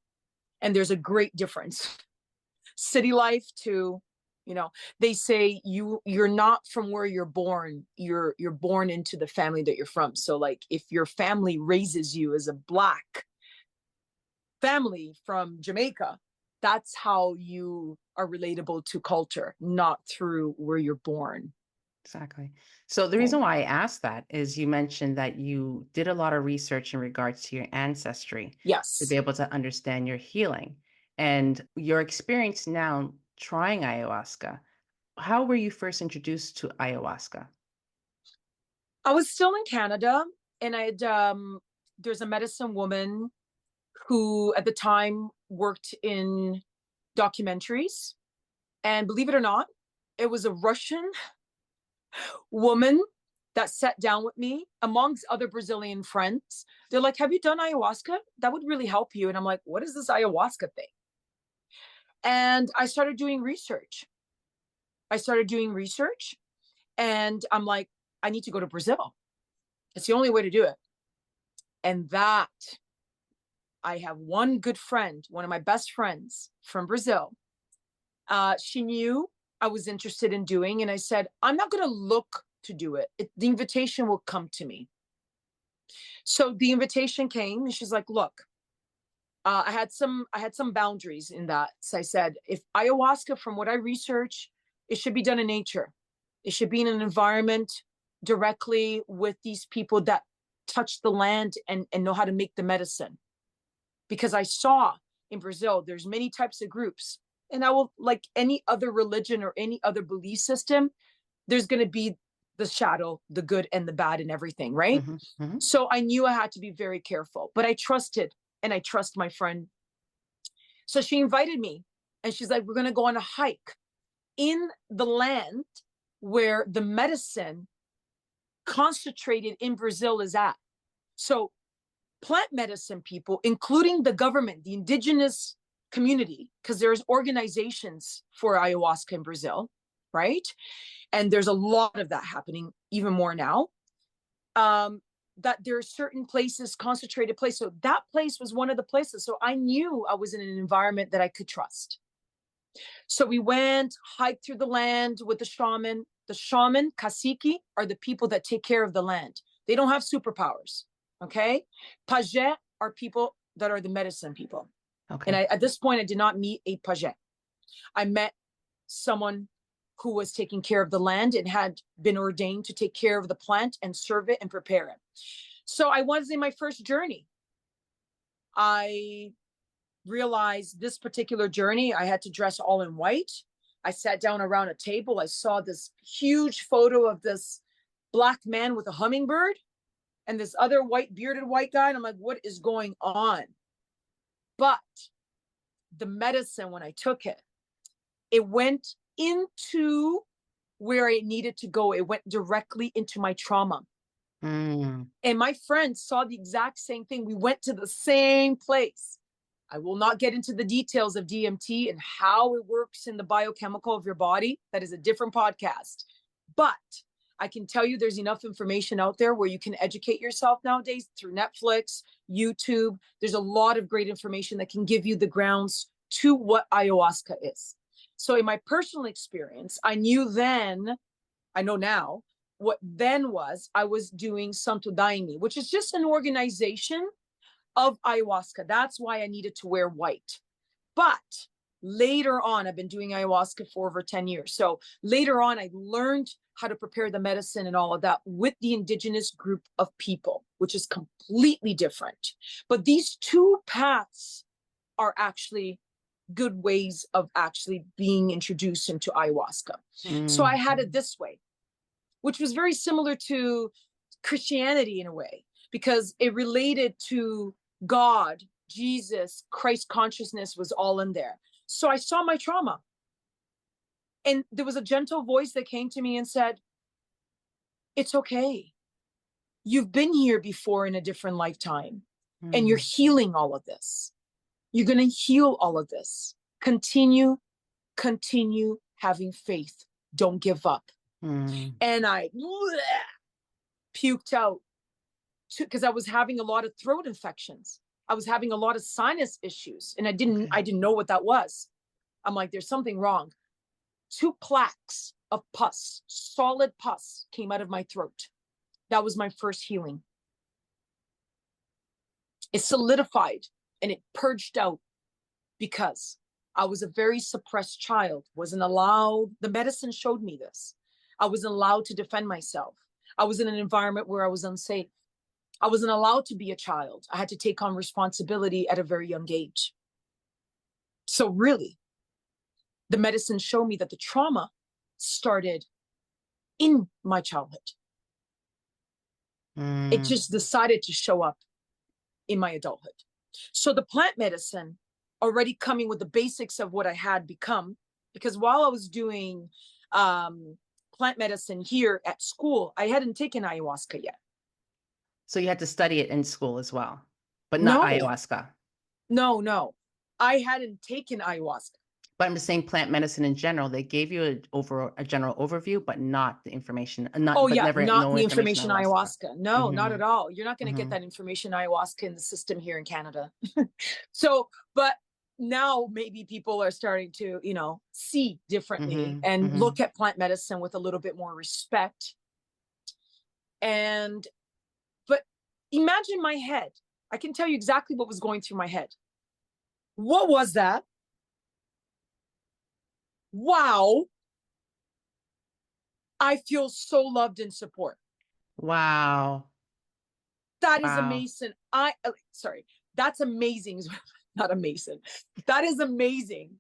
And there's a great difference. City life to, they say you're not from where you're born. You're born into the family that you're from. So like if your family raises you as a Black family from Jamaica, that's how you are relatable to culture, not through where you're born. Exactly. So the Okay. reason why I asked that is you mentioned that you did a lot of research in regards to your ancestry to be Yes. able to understand your healing and your experience now trying ayahuasca. How were you first introduced to ayahuasca? I was still in Canada, and there's a medicine woman who at the time worked in documentaries. And believe it or not, it was a Russian woman that sat down with me amongst other Brazilian friends. They're like, have you done ayahuasca? That would really help you. And I'm like, what is this ayahuasca thing? And I started doing research. And I'm like, I need to go to Brazil. It's the only way to do it. And that I have one good friend, one of my best friends from Brazil. She knew I was interested in doing, and I said, I'm not going to look to do it. The invitation will come to me. So the invitation came, and she's like, look, I had some boundaries in that. So I said, if ayahuasca, from what I research, it should be done in nature. It should be in an environment directly with these people that touch the land and know how to make the medicine. Because I saw in Brazil, there's many types of groups. And I will, like any other religion or any other belief system, there's going to be the shadow, the good and the bad and everything, right? Mm-hmm. Mm-hmm. So I knew I had to be very careful, but I trusted, and I trust my friend. So she invited me, and she's like, we're going to go on a hike in the land where the medicine concentrated in Brazil is at. So plant medicine people, including the government, the indigenous community, because there's organizations for ayahuasca in Brazil, right? And there's a lot of that happening even more now. That there are certain places, concentrated places. So that place was one of the places. So I knew I was in an environment that I could trust. So we went, hiked through the land with the shaman. The shaman, cacique, are the people that take care of the land. They don't have superpowers, okay? Pajé are people that are the medicine people. Okay. And at this point, I did not meet a pajé. I met someone who was taking care of the land and had been ordained to take care of the plant and serve it and prepare it. So I was in my first journey. I realized this particular journey, I had to dress all in white. I sat down around a table. I saw this huge photo of this Black man with a hummingbird and this other bearded white guy. And I'm like, what is going on? But the medicine, when I took it, it went into where it needed to go. It went directly into my trauma. Mm. And my friends saw the exact same thing. We went to the same place. I will not get into the details of DMT and how it works in the biochemical of your body. That is a different podcast. But I can tell you there's enough information out there where you can educate yourself nowadays through Netflix, YouTube. There's a lot of great information that can give you the grounds to what ayahuasca is. So in my personal experience, I knew then, I know now, what then was, I was doing Santo Daime, which is just an organization of ayahuasca. That's why I needed to wear white. But later on, I've been doing ayahuasca for over 10 years. So later on, I learned how to prepare the medicine and all of that with the indigenous group of people, which is completely different. But these two paths are actually good ways of actually being introduced into ayahuasca. So I had it this way, which was very similar to Christianity in a way, because it related to God, Jesus, Christ consciousness was all in there. So I saw my trauma. And there was a gentle voice that came to me and said, it's okay. You've been here before in a different lifetime, and you're healing all of this. You're going to heal all of this. Continue having faith. Don't give up. And I puked out because I was having a lot of throat infections. I was having a lot of sinus issues, and I didn't know what that was. I'm like, there's something wrong. 2 plaques of pus, solid pus, came out of my throat. That was my first healing. It solidified and it purged out because I was a very suppressed child, wasn't allowed. The medicine showed me this. I wasn't allowed to defend myself. I was in an environment where I was unsafe. I wasn't allowed to be a child. I had to take on responsibility at a very young age. So really, the medicine showed me that the trauma started in my childhood. It just decided to show up in my adulthood. So the plant medicine already coming with the basics of what I had become, because while I was doing plant medicine here at school, I hadn't taken ayahuasca yet. So you had to study it in school as well, but not ayahuasca. No. I hadn't taken ayahuasca. But I'm just saying plant medicine in general, they gave you a general overview, but not the information. Not the information ayahuasca. No, not at all. You're not going to get Mm-hmm. that information ayahuasca in the system here in Canada. So, but now maybe people are starting to, see differently and look at plant medicine with a little bit more respect. But imagine my head. I can tell you exactly what was going through my head. What was that? Wow. I feel so loved and support. Wow. That is amazing. That's amazing. Not amazing. That is amazing.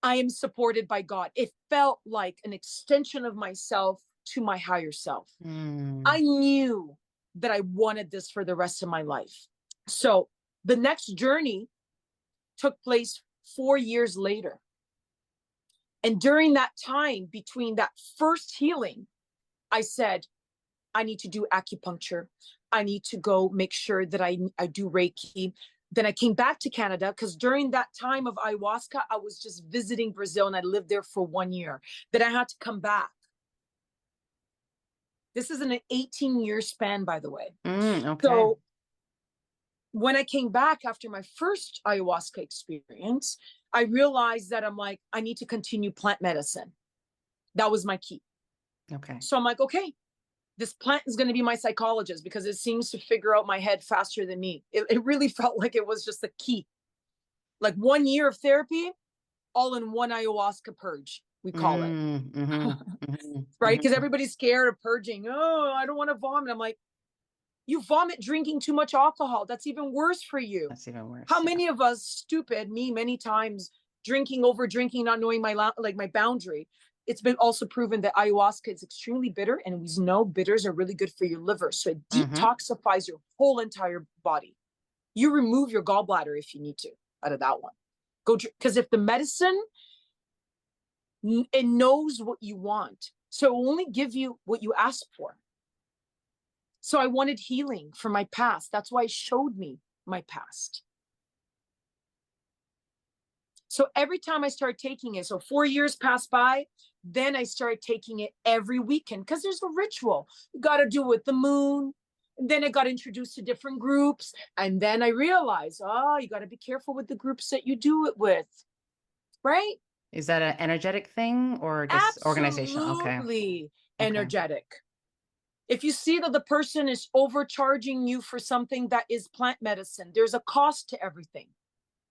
I am supported by God. It felt like an extension of myself to my higher self. I knew that I wanted this for the rest of my life. So the next journey took place 4 years later. And during that time, between that first healing, I said, I need to do acupuncture. I need to go make sure that I do Reiki. Then I came back to Canada because during that time of ayahuasca, I was just visiting Brazil and I lived there for 1 year. Then I had to come back. This is an 18-year span, by the way. Okay. So when I came back after my first ayahuasca experience, I realized that I'm like, I need to continue plant medicine. That was my key. Okay. So I'm like, okay, this plant is going to be my psychologist because it seems to figure out my head faster than me. It really felt like it was just a key. Like 1 year of therapy, all in one ayahuasca purge, we call it. Right? Because everybody's scared of purging. Oh, I don't want to vomit. I'm like, you vomit drinking too much alcohol. That's even worse for you. That's even worse. How many of us, stupid, me many times, over drinking, not knowing my boundary. It's been also proven that ayahuasca is extremely bitter, and we know bitters are really good for your liver. So it detoxifies your whole entire body. You remove your gallbladder if you need to out of that one. Because if the medicine, it knows what you want. So it will only give you what you ask for. So I wanted healing for my past. That's why it showed me my past. So every time I started taking it, so 4 years passed by, then I started taking it every weekend because there's a ritual. You got to do it with the moon. And then I got introduced to different groups. And then I realized, you got to be careful with the groups that you do it with. Right? Is that an energetic thing or just organizational? Okay. Absolutely energetic. If you see that the person is overcharging you for something that is plant medicine, there's a cost to everything.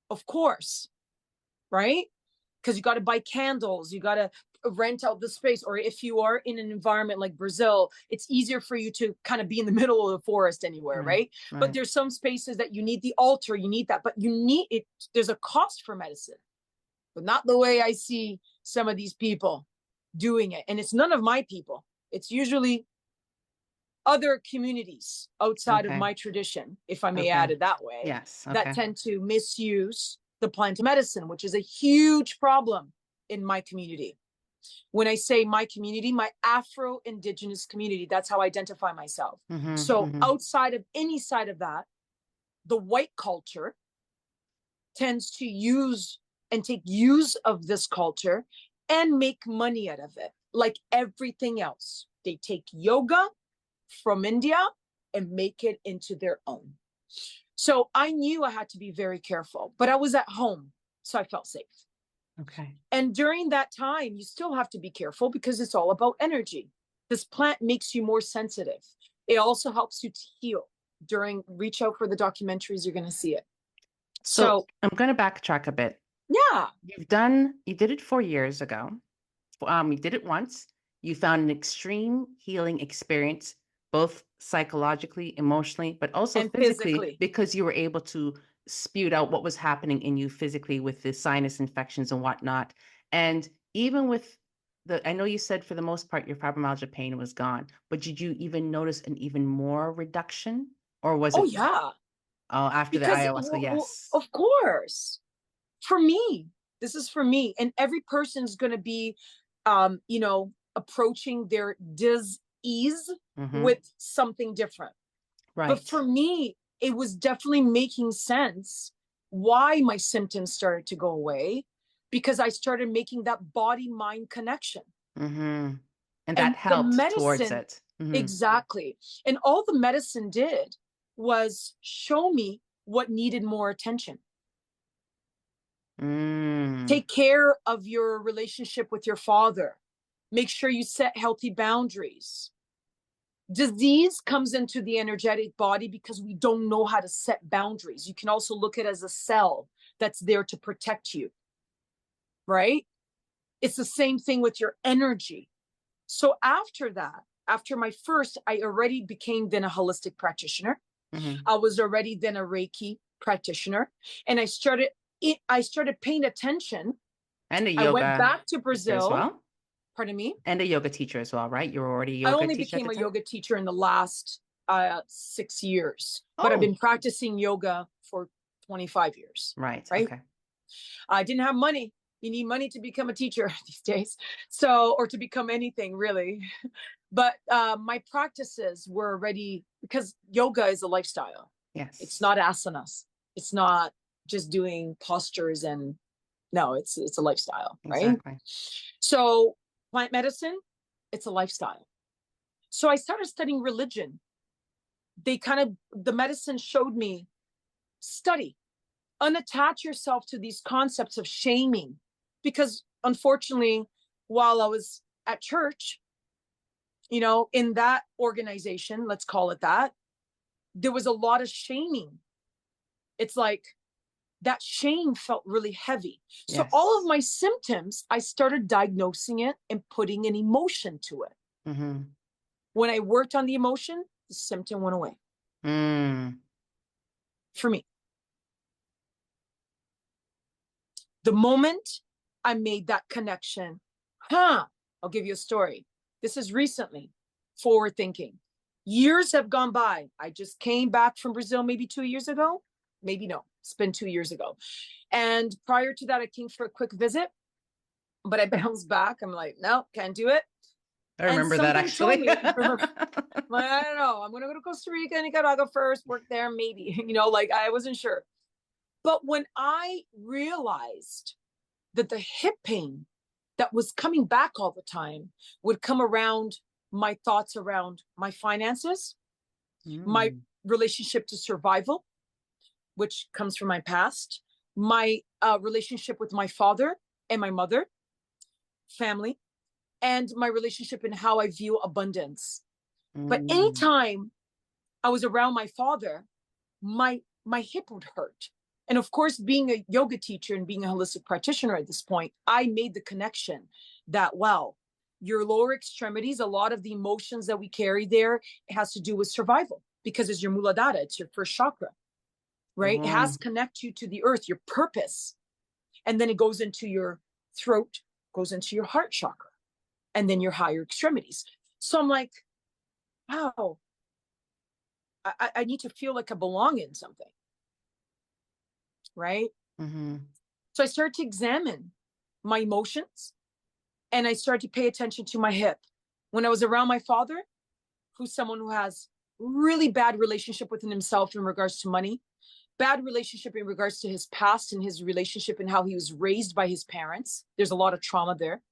Of course. Right? Because you got to buy candles, you got to rent out the space. Or if you are in an environment like Brazil, it's easier for you to kind of be in the middle of the forest anywhere, right? But there's some spaces that you need the altar, you need that, but you need it. There's a cost for medicine, but not the way I see some of these people doing it. And it's none of my people. It's usually other communities outside of Okay. my tradition, if I may Okay. add it that way, Yes. that Okay. tend to misuse the plant medicine, which is a huge problem in my community. When I say my community, my Afro-Indigenous community, that's how I identify myself. So outside of any side of that, the white culture tends to use and take use of this culture and make money out of it, like everything else. They take yoga from India and make it into their own. So I knew I had to be very careful, but I was at home, so I felt safe. Okay. And during that time, you still have to be careful because it's all about energy. This plant makes you more sensitive. It also helps you to heal. Reach out for the documentaries, you're going to see it. So I'm going to backtrack a bit. Yeah. You did it 4 years ago. You did it once. You found an extreme healing experience, both psychologically, emotionally, but also And physically, because you were able to spew out what was happening in you physically with the sinus infections and whatnot. And even with I know you said for the most part your fibromyalgia pain was gone, but did you even notice an even more reduction? Or was Oh, it yeah. after the Because, ayahuasca? Yes. of course, for me, this is for me. And every person's going to be, approaching their dis-ease with something different. Right. But for me, it was definitely making sense why my symptoms started to go away, because I started making that body-mind connection. And that And the helped towards medicine, it. exactly. And all the medicine did was show me what needed more attention. Take care of your relationship with your father. Make sure you set healthy boundaries. Disease comes into the energetic body because we don't know how to set boundaries. You can also look at it as a cell that's there to protect you, right? It's the same thing with your energy. So after that, after my first, I already became then a holistic practitioner. I was already then a Reiki practitioner. And I started paying attention. And a I yoga went back to teacher Brazil. as well? Pardon me? And a yoga teacher as well, right? You were already a I yoga only teacher at became the a time? yoga teacher in the last 6 years, but I've Oh, been practicing yoga for 25 years. right. Right? Okay. I didn't have money. You need money to become a teacher these days. So, or to become anything really. But my practices were already, because yoga is a lifestyle. Yes. It's not asanas. It's not just doing postures and no, it's a lifestyle, right? Exactly. So plant medicine, it's a lifestyle. So I started studying religion. The medicine showed me, study, unattach yourself to these concepts of shaming. Because unfortunately, while I was at church, in that organization, let's call it that, there was a lot of shaming. It's like that shame felt really heavy. So all of my symptoms, I started diagnosing it and putting an emotion to it. When I worked on the emotion, the symptom went away. For me. The moment I made that connection, I'll give you a story. This is recently, forward thinking. Years have gone by. I just came back from Brazil maybe 2 years ago. Maybe no, it's been 2 years ago. And prior to that, I came for a quick visit, but I bounced back. I'm like, no, can't do it. I remember that actually. I don't know. I'm going to go to Costa Rica and Nicaragua first, work there, maybe, I wasn't sure. But when I realized that the hip pain that was coming back all the time would come around my thoughts around my finances, my relationship to survival, which comes from my past, my relationship with my father and my mother, family, and my relationship and how I view abundance. But anytime I was around my father, my hip would hurt. And of course, being a yoga teacher and being a holistic practitioner at this point, I made the connection that, wow, your lower extremities, a lot of the emotions that we carry there, it has to do with survival, because it's your muladhara, it's your first chakra, right? It has to connect you to the earth, your purpose. And then it goes into your throat, goes into your heart chakra, and then your higher extremities. So I'm like, wow, I need to feel like I belong in something. Right. Mm-hmm. So I started to examine my emotions, and I started to pay attention to my hip. When I was around my father, who's someone who has really bad relationship within himself in regards to money, bad relationship in regards to his past and his relationship and how he was raised by his parents. There's a lot of trauma there.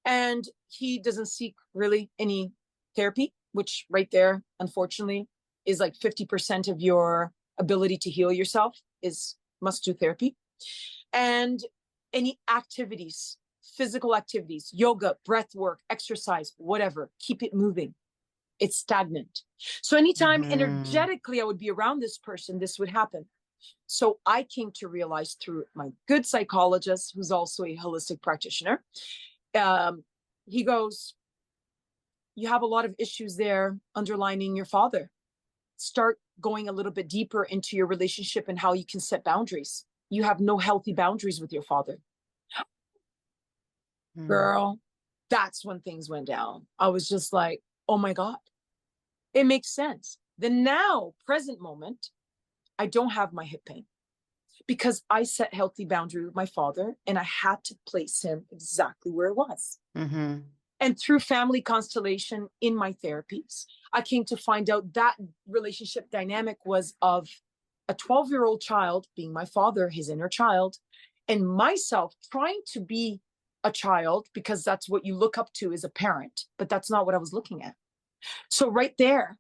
And he doesn't seek really any therapy, which right there, unfortunately, is like 50% of your ability to heal yourself is must do therapy. And any activities, physical activities, yoga, breath work, exercise, whatever, keep it moving. It's stagnant. So anytime Mm-hmm. energetically I would be around this person, this would happen. So I came to realize through my good psychologist, who's also a holistic practitioner, he goes, you have a lot of issues there underlining your father. Start going a little bit deeper into your relationship and how you can set boundaries. You have no healthy boundaries with your father. Mm-hmm. Girl, that's when things went down. I was just like, oh my God, it makes sense. The now present moment, I don't have my hip pain because I set healthy boundary with my father and I had to place him exactly where it was. Mm-hmm. And through family constellation in my therapies, I came to find out that relationship dynamic was of a 12-year-old child being my father, his inner child, and myself trying to be a child because that's what you look up to as a parent, but that's not what I was looking at. So right there,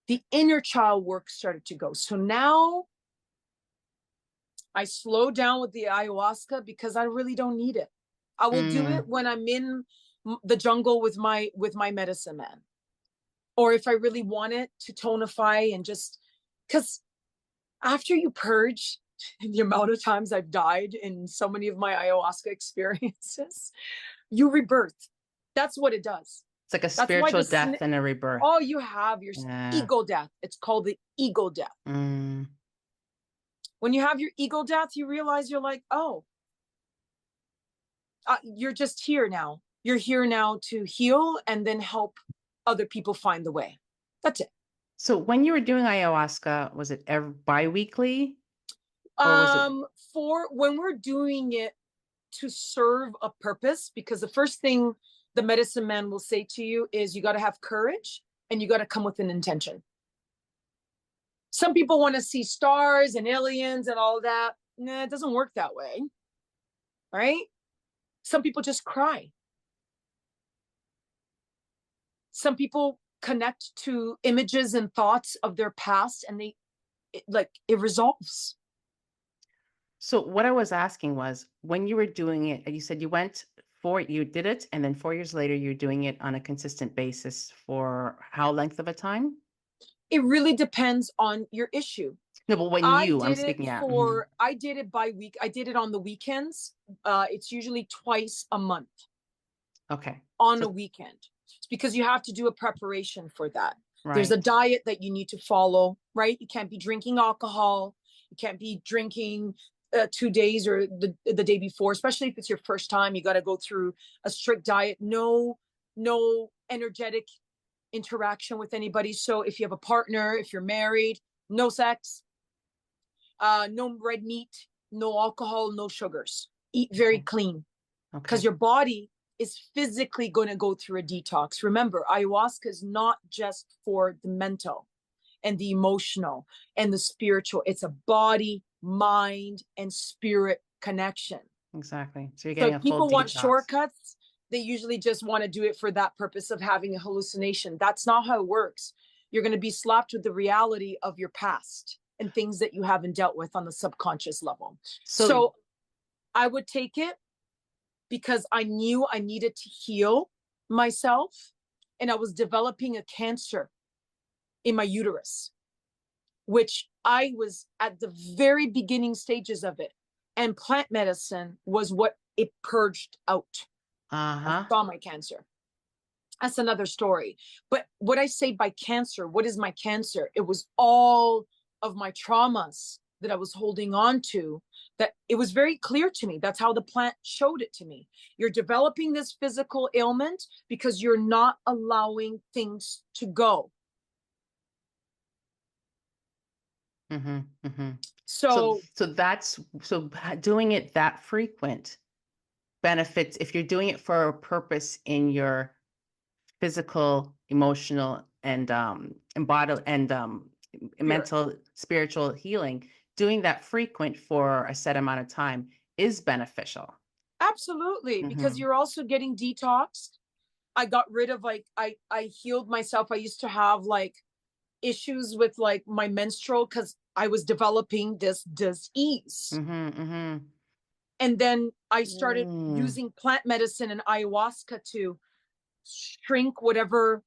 the inner child work started to go. So now I slow down with the ayahuasca because I really don't need it. I will do it Mm. when I'm in the jungle with my medicine man, or if I really want it to tonify and just because after you purge, the amount of times I've died in so many of my ayahuasca experiences, you rebirth. That's what it does. It's like a That's why spiritual death and a rebirth. all you have your Yeah. ego death. It's called the ego death. Mm. When you have your ego death, you realize you're like, oh, you're just here now. You're here now to heal and then help other people find the way. That's it. So when you were doing ayahuasca, was it bi-weekly or was it? For when we're doing it to serve a purpose, because the first thing the medicine man will say to you is you got to have courage and you got to come with an intention. Some people want to see stars and aliens and all that. Nah, it doesn't work that way. Right? Some people just cry. Some people connect to images and thoughts of their past and it resolves. So what I was asking was when you were doing it, you said you did it, and then 4 years later, you're doing it on a consistent basis for how length of a time? It really depends on your issue. No, but I'm speaking, yeah. Mhm. I did it by week. I did it on the weekends. It's usually twice a month Okay. on a So, weekend. It's because you have to do a preparation for that. There's a right. diet that you need to follow, right? You can't be drinking alcohol. You can't be drinking 2 days or the day before, especially if it's your first time. You got to go through a strict diet. No energetic interaction with anybody. So if you have a partner, if you're married, no sex, no red meat, no alcohol, no sugars. Eat very Okay. clean because Okay. your body is physically going to go through a detox. Remember, ayahuasca is not just for the mental and the emotional and the spiritual. It's a body, mind, and spirit connection. Exactly. So you're So getting if a full people want detox. shortcuts, they usually just want to do it for that purpose of having a hallucination. That's not how it works. You're going to be slapped with the reality of your past and things that you haven't dealt with on the subconscious level. So, So I would take it because I knew I needed to heal myself. And I was developing a cancer in my uterus, which I was at the very beginning stages of it. And plant medicine was what it purged out. I uh-huh. saw my cancer. That's another story. But what I say by cancer, what is my cancer? It was all of my traumas that I was holding on to, that it was very clear to me. That's how the plant showed it to me. You're developing this physical ailment because you're not allowing things to go. Mm-hmm. Mm-hmm. So, So doing it that frequent benefits if you're doing it for a purpose in your physical, emotional, and body and spirit. mental, spiritual healing. Doing that frequent for a set amount of time is beneficial. Absolutely, because Mm-hmm. you're also getting detoxed. I got rid of like I healed myself. I used to have like issues with like my menstrual because I was developing this disease. Mm-hmm. Mm-hmm. And then I started Mm. using plant medicine and ayahuasca to shrink whatever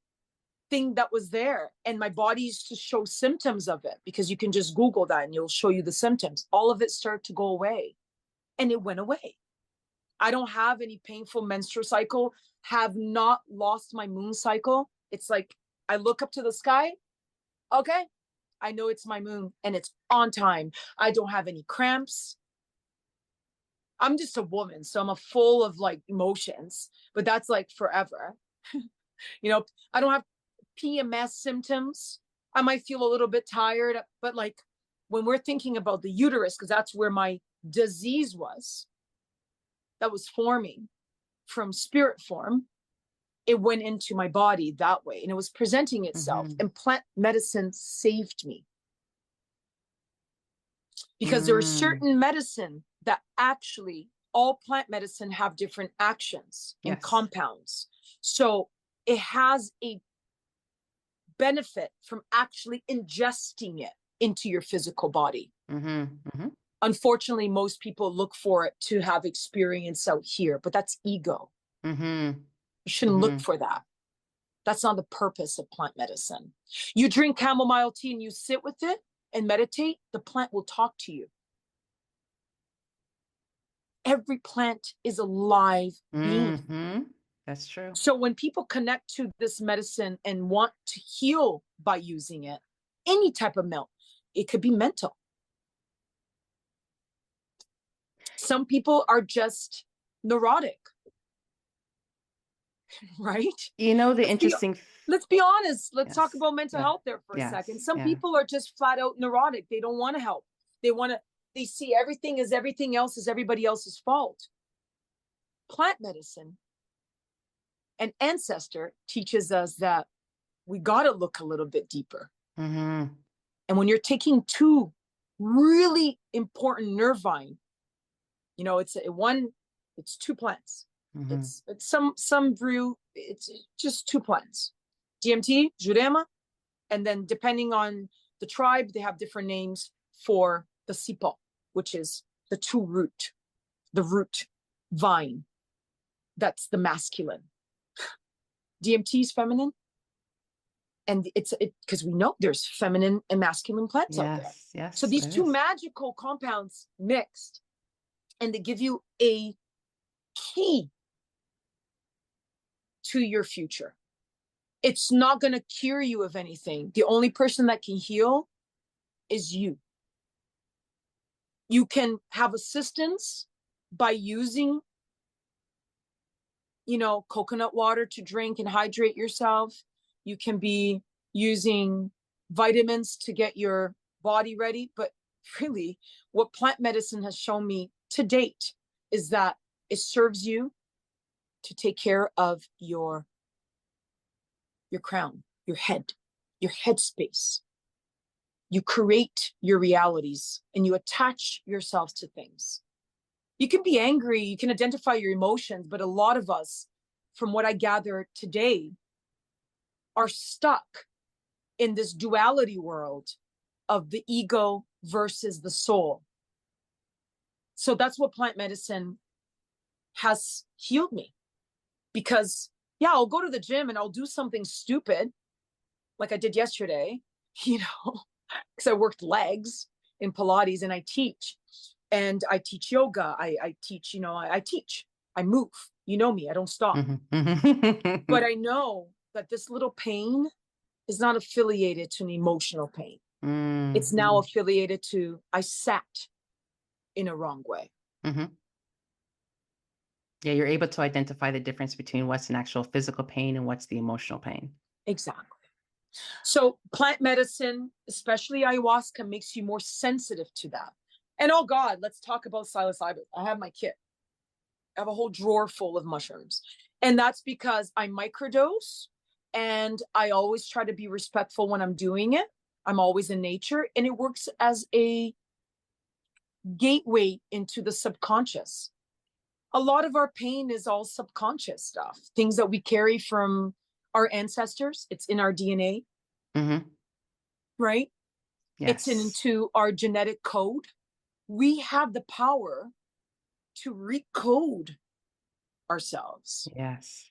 thing that was there. And my body used to show symptoms of it because you can just Google that and it'll show you the symptoms. All of it started to go away. And it went away. I don't have any painful menstrual cycle, have not lost my moon cycle. It's like I look up to the sky. Okay, I know it's my moon and it's on time. I don't have any cramps. I'm just a woman, so I'm a full of like emotions, but that's like forever. You know, I don't have PMS symptoms. I might feel a little bit tired, but like when we're thinking about the uterus, because that's where my disease was, that was forming from spirit form, it went into my body that way and it was presenting itself. Mm-hmm. And plant medicine saved me because there is Mm. certain medicine that actually all plant medicine have different actions and Yes. compounds. So it has a benefit from actually ingesting it into your physical body. Mm-hmm. Mm-hmm. Unfortunately, most people look for it to have experience out here, but that's ego. Mm-hmm. You shouldn't Mm-hmm. look for that. That's not the purpose of plant medicine. You drink chamomile tea and you sit with it and meditate, the plant will talk to you. Every plant is a live being. Mm-hmm. That's true. So when people connect to this medicine and want to heal by using it, any type of milk, it could be mental. Some people are just neurotic, right? You know, the Let's be interesting. let's be honest. Let's talk Yes. about mental Yeah. health there for a second. Yes. Some Yeah. people are just flat out neurotic. They don't want to help. They want to, they see everything as everything else is everybody else's fault. Plant medicine and Ancestor teaches us that we got to look a little bit deeper. Mm-hmm. And when you're taking two really important nervine, you know, it's two plants. Mm-hmm. It's some brew, it's just two plants. DMT, Jurema, and then depending on the tribe, they have different names for the sipo, which is the the root vine. That's the masculine. DMT is feminine. And it's because we know there's feminine and masculine plants out there. Yes. So Yes. these There two is. magical compounds mixed, and they give you a key to your future. It's not going to cure you of anything. The only person that can heal is you. You can have assistance by using, you know, coconut water to drink and hydrate yourself. You can be using vitamins to get your body ready. But really, what plant medicine has shown me to date is that it serves you to take care of your crown, your head space. You create your realities and you attach yourselves to things. You can be angry, you can identify your emotions, but a lot of us, from what I gather today, are stuck in this duality world of the ego versus the soul. So that's what plant medicine has healed me. Because, yeah, I'll go to the gym and I'll do something stupid like I did yesterday, you know, because I worked legs in Pilates and I teach. And I teach yoga. I teach, you know, I teach. I move. You know me, I don't stop. Mm-hmm. But I know that this little pain is not affiliated to an emotional pain. It's now Mm-hmm. affiliated to I sat in a wrong way. Mm-hmm. Yeah, you're able to identify the difference between what's an actual physical pain and what's the emotional pain. Exactly. So plant medicine, especially ayahuasca, makes you more sensitive to that. And oh God, let's talk about psilocybin. I have my kit. I have a whole drawer full of mushrooms. And that's because I microdose and I always try to be respectful when I'm doing it. I'm always in nature, and it works as a gateway into the subconscious. A lot of our pain is all subconscious stuff, things that we carry from our ancestors. It's in our DNA, Mm-hmm. right? It's Yes. into our genetic code. We have the power to recode ourselves. Yes.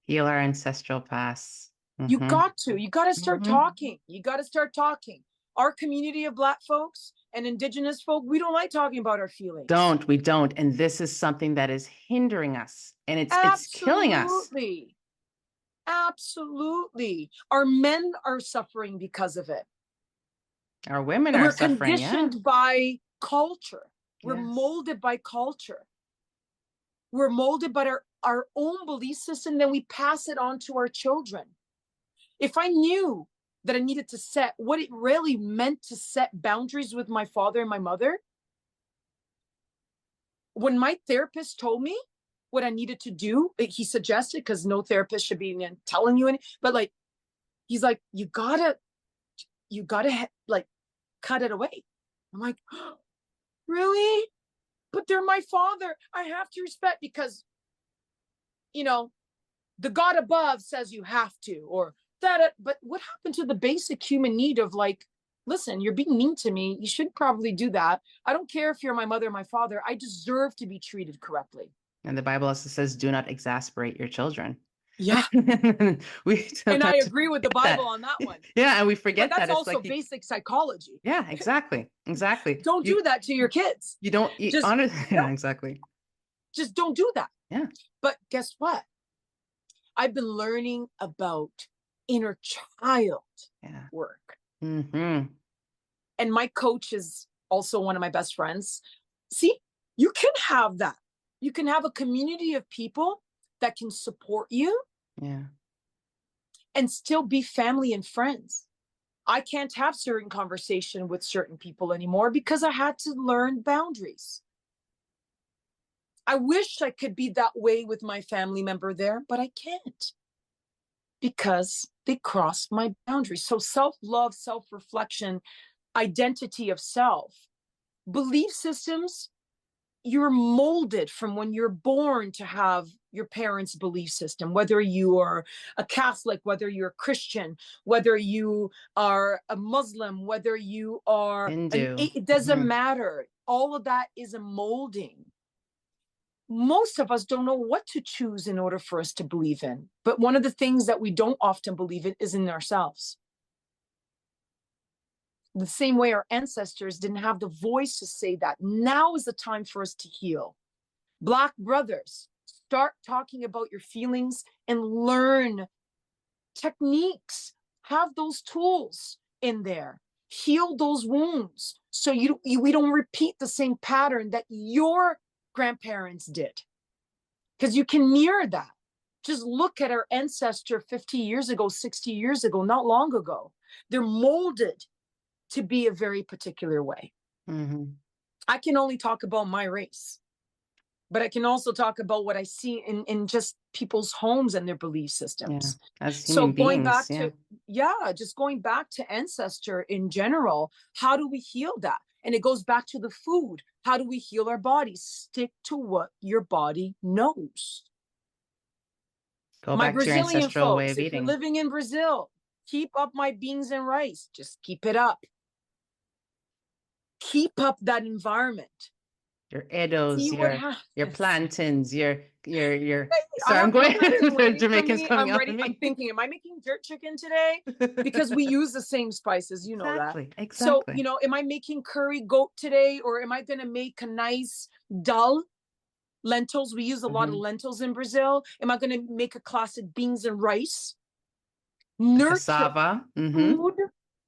Heal our ancestral past. You Mm-hmm. got to start Mm-hmm. talking. You got to start talking. Our community of Black folks and Indigenous folk, we don't like talking about our feelings. We don't. And this is something that is hindering us, and it's killing us. Absolutely. Absolutely. Our men are suffering because of it. Our women And are we're suffering. conditioned by culture. We're Yes. molded by culture. We're molded by our own belief system, then we pass it on to our children. If I knew that I needed to set what it really meant to set boundaries with my father and my mother, when my therapist told me what I needed to do, he suggested, because no therapist should be telling you anything, but like, he's like, you gotta like cut it away. I'm like, oh, really? But they're my father. I have to respect, because, you know, the God above says you have to, or that. But what happened to the basic human need of like, listen, you're being mean to me. You should probably do that. I don't care if you're my mother or my father. I deserve to be treated correctly. And the Bible also says, do not exasperate your children. Yeah. And I agree with the Bible on that one. Yeah, and we forget but that's that. also basic psychology. Yeah, exactly. Don't do that to your kids. You don't just honor. Yeah, exactly. Just don't do that. Yeah. But guess what? I've been learning about inner child work. Mm-hmm. And my coach is also one of my best friends. See, you can have that. You can have a community of people that can support you. Yeah. And still be family and friends. I can't have certain conversation with certain people anymore because I had to learn boundaries. I wish I could be that way with my family member there, but I can't, because they cross my boundaries. So self-love, self-reflection, identity of self, belief systems, you're molded from when you're born to have your parents' belief system, whether you are a Catholic, whether you're a Christian, whether you are a Muslim, whether you are Hindu. It doesn't matter. All of that is a molding. Most of us don't know what to choose in order for us to believe in. But one of the things that we don't often believe in is in ourselves. The same way our ancestors didn't have the voice to say that. Now is the time for us to heal. Black brothers, start talking about your feelings and learn techniques. Have those tools in there. Heal those wounds so we don't repeat the same pattern that your grandparents did. Because you can mirror that. Just look at our ancestor 50 years ago, 60 years ago, not long ago. They're molded to be a very particular way. Mm-hmm. I can only talk about my race, but I can also talk about what I see in just people's homes and their belief systems. Yeah, as human beings, just going back to ancestor in general, how do we heal that? And it goes back to the food. How do we heal our bodies? Stick to what your body knows. Go my back to your Brazilian ancestral folks, way of if you're eating. living in Brazil, keep up my beans and rice. Just keep it up. Keep up that environment. Your Edos, your plantains, your sorry, I'm going the Jamaicans coming out of me. I'm thinking, am I making jerk chicken today? Because we use the same spices, you know that. Exactly. So, am I making curry goat today, or am I going to make a nice dal lentils? We use a lot of lentils in Brazil. Am I going to make a classic beans and rice? Nurture. Cassava. Food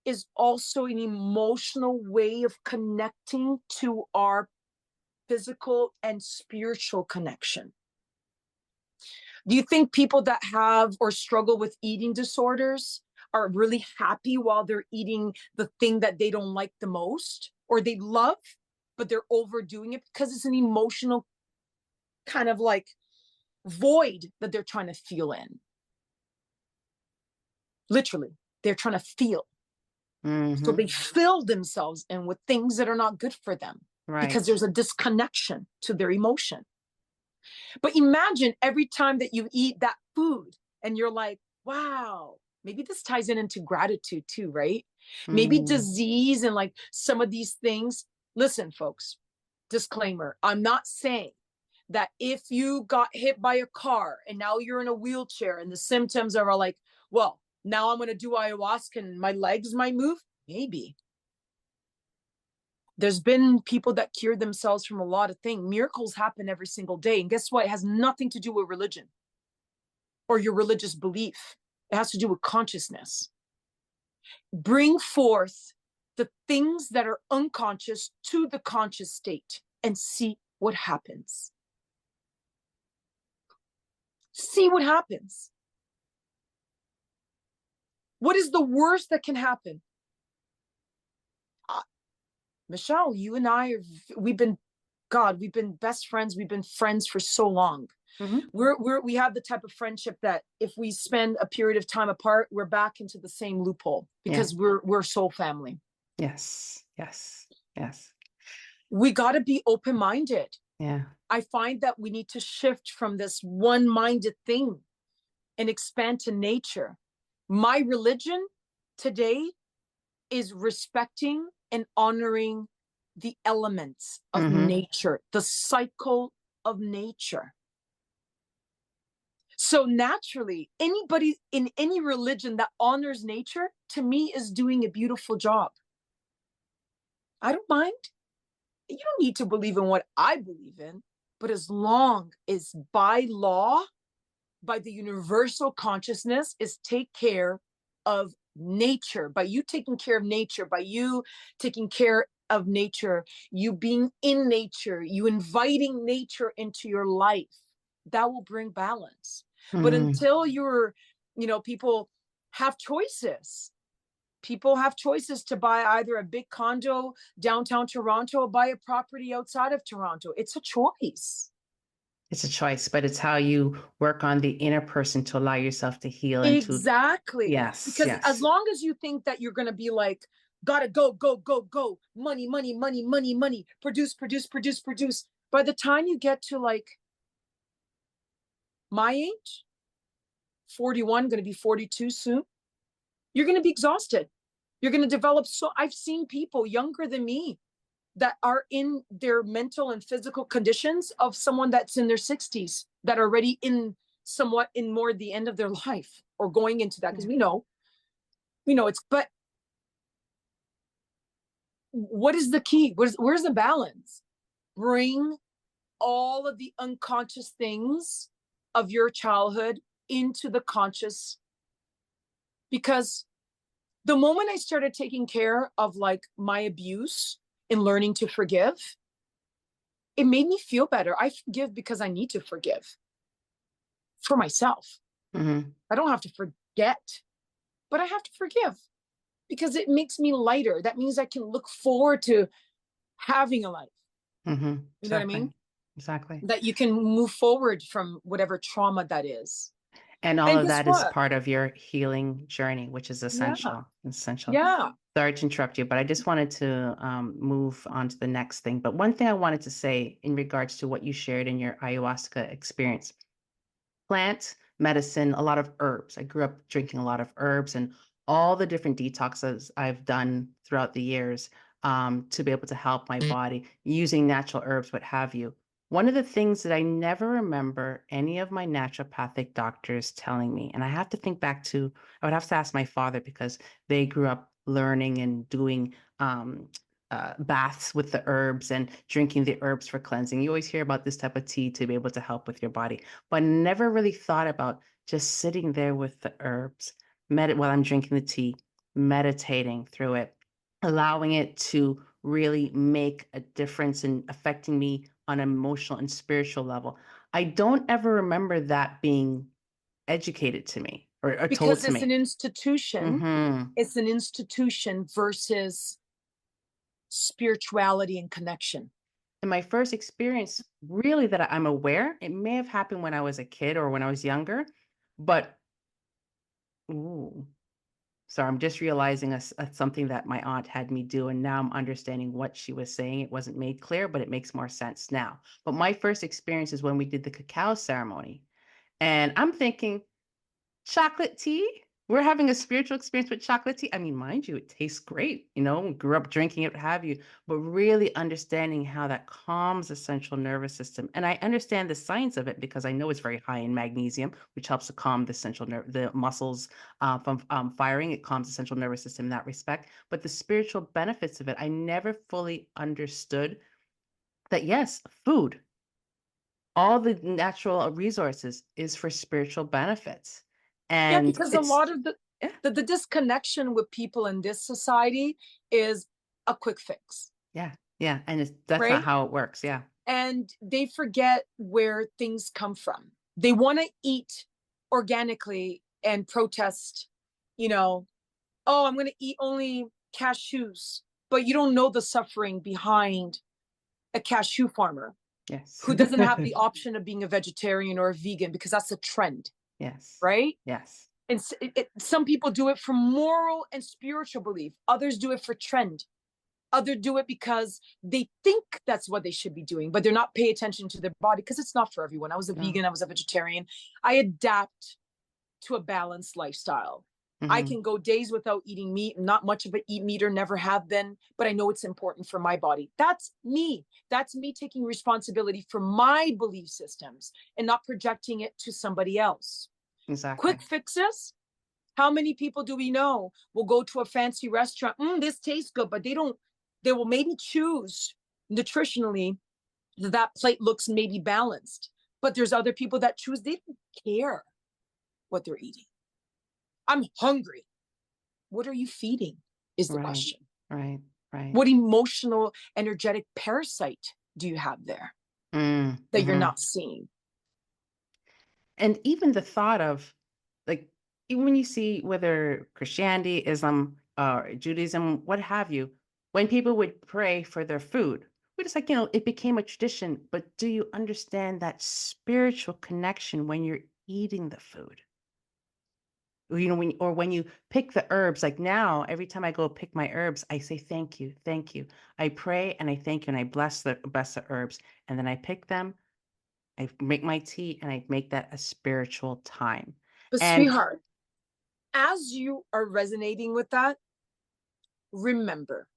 is also an emotional way of connecting to our physical and spiritual connection. Do you think people that have or struggle with eating disorders are really happy while they're eating the thing that they don't like the most or they love, but they're overdoing it because it's an emotional kind of like void that they're trying to feel in. Literally, they're trying to feel. So they fill themselves in with things that are not good for them because there's a disconnection to their emotion. But imagine every time that you eat that food and you're like, wow, maybe this ties into gratitude too, right? Maybe disease and like some of these things. Listen, folks, disclaimer, I'm not saying that if you got hit by a car and now you're in a wheelchair and the symptoms are like, well, now I'm going to do ayahuasca and my legs might move. Maybe. There's been people that cured themselves from a lot of things. Miracles happen every single day. And guess what? It has nothing to do with religion or your religious belief. It has to do with consciousness. Bring forth the things that are unconscious to the conscious state and see what happens. See what happens. What is the worst that can happen? Michelle, you and I, we've been best friends. We've been friends for so long. We have the type of friendship that if we spend a period of time apart, we're back into the same loophole because we're soul family. Yes. We got to be open-minded. Yeah. I find that we need to shift from this one-minded thing and expand to nature. My religion today is respecting and honoring the elements of nature, the cycle of nature. So naturally, anybody in any religion that honors nature, to me, is doing a beautiful job. I don't mind. You don't need to believe in what I believe in, but as long as by law, by the universal consciousness, is take care of nature, by you taking care of nature, by you taking care of nature, you being in nature, you inviting nature into your life, that will bring balance. But until people have choices. People have choices to buy either a big condo downtown Toronto or buy a property outside of Toronto. It's a choice. It's a choice, but it's how you work on the inner person to allow yourself to heal. Exactly. Yes. Because as long as you think that you're going to be like, gotta go, money, produce. By the time you get to like my age, 41, going to be 42 soon, you're going to be exhausted. You're going to develop. So I've seen people younger than me that are in their mental and physical conditions of someone that's in their 60s that are already somewhat in more the end of their life or going into that. Because we know but what is the key? Where's the balance? Bring all of the unconscious things of your childhood into the conscious. Because the moment I started taking care of like my abuse and learning to forgive, it made me feel better. I forgive because I need to forgive for myself. I don't have to forget, but I have to forgive because it makes me lighter. That means I can look forward to having a life. You know what I mean? Exactly. That you can move forward from whatever trauma that is. And all of that is part of your healing journey, which is essential. Yeah. Sorry to interrupt you, but I just wanted to move on to the next thing. But one thing I wanted to say in regards to what you shared in your ayahuasca experience, plant medicine, a lot of herbs. I grew up drinking a lot of herbs and all the different detoxes I've done throughout the years to be able to help my body using natural herbs, what have you. One of the things that I never remember any of my naturopathic doctors telling me, and I have to think back to, I would have to ask my father because they grew up learning and doing baths with the herbs and drinking the herbs for cleansing. You always hear about this type of tea to be able to help with your body, but never really thought about just sitting there with the herbs, while I'm drinking the tea, meditating through it, allowing it to really make a difference in affecting me on an emotional and spiritual level. I don't ever remember that being educated to me. or told Because to it's an me. institution. Hmm. It's an institution versus spirituality and connection. And my first experience, really, that I'm aware, it may have happened when I was a kid or when I was younger, but ooh, so I'm just realizing something that my aunt had me do, and now I'm understanding what she was saying. It wasn't made clear, but it makes more sense now. But my first experience is when we did the cacao ceremony, and I'm thinking, chocolate tea? We're having a spiritual experience with chocolate tea. I mean, mind you, it tastes great. Grew up drinking it, what have you, but really understanding how that calms the central nervous system. And I understand the science of it because I know it's very high in magnesium, which helps to calm the the muscles from firing. It calms the central nervous system in that respect. But the spiritual benefits of it, I never fully understood that, yes, food, all the natural resources is for spiritual benefits. Yeah, And because a it's lot of yeah, the disconnection with people in this society is a quick fix, yeah, yeah, and that's not right? how it works, yeah. And they forget where things come from. They want to eat organically and protest, you know, oh, I'm going to eat only cashews, but you don't know the suffering behind a cashew farmer Yes. who doesn't have the option of being a vegetarian or a vegan because that's a trend, Yes. right? Yes. And some people do it for moral and spiritual belief. Others do it for trend. Others do it because they think that's what they should be doing, but they're not paying attention to their body because it's not for everyone. I was a No. vegan. I was a vegetarian. I adapt to a balanced lifestyle. I Mhm. can go days without eating meat. I'm not much of an eat meater, never have been, but I know it's important for my body. That's me. That's me taking responsibility for my belief systems and not projecting it to somebody else. Exactly. Quick fixes. How many people do we know will go to a fancy restaurant? This tastes good, but they will maybe choose nutritionally that plate looks maybe balanced. But there's other people that choose, they don't care what they're eating. I'm hungry. What are you feeding? Is the Right. question. Right. Right. What emotional, energetic parasite do you have there that you're Mhm. not seeing? And even the thought of, like, even when you see whether Christianity, Islam, Judaism, what have you, when people would pray for their food, we're just like, it became a tradition. But do you understand that spiritual connection when you're eating the food? When you pick the herbs, like now, every time I go pick my herbs, I say, thank you, thank you. I pray and I thank you and I bless the herbs. And then I pick them, I make my tea, and I make that a spiritual time. But And sweetheart, as you are resonating with that, remember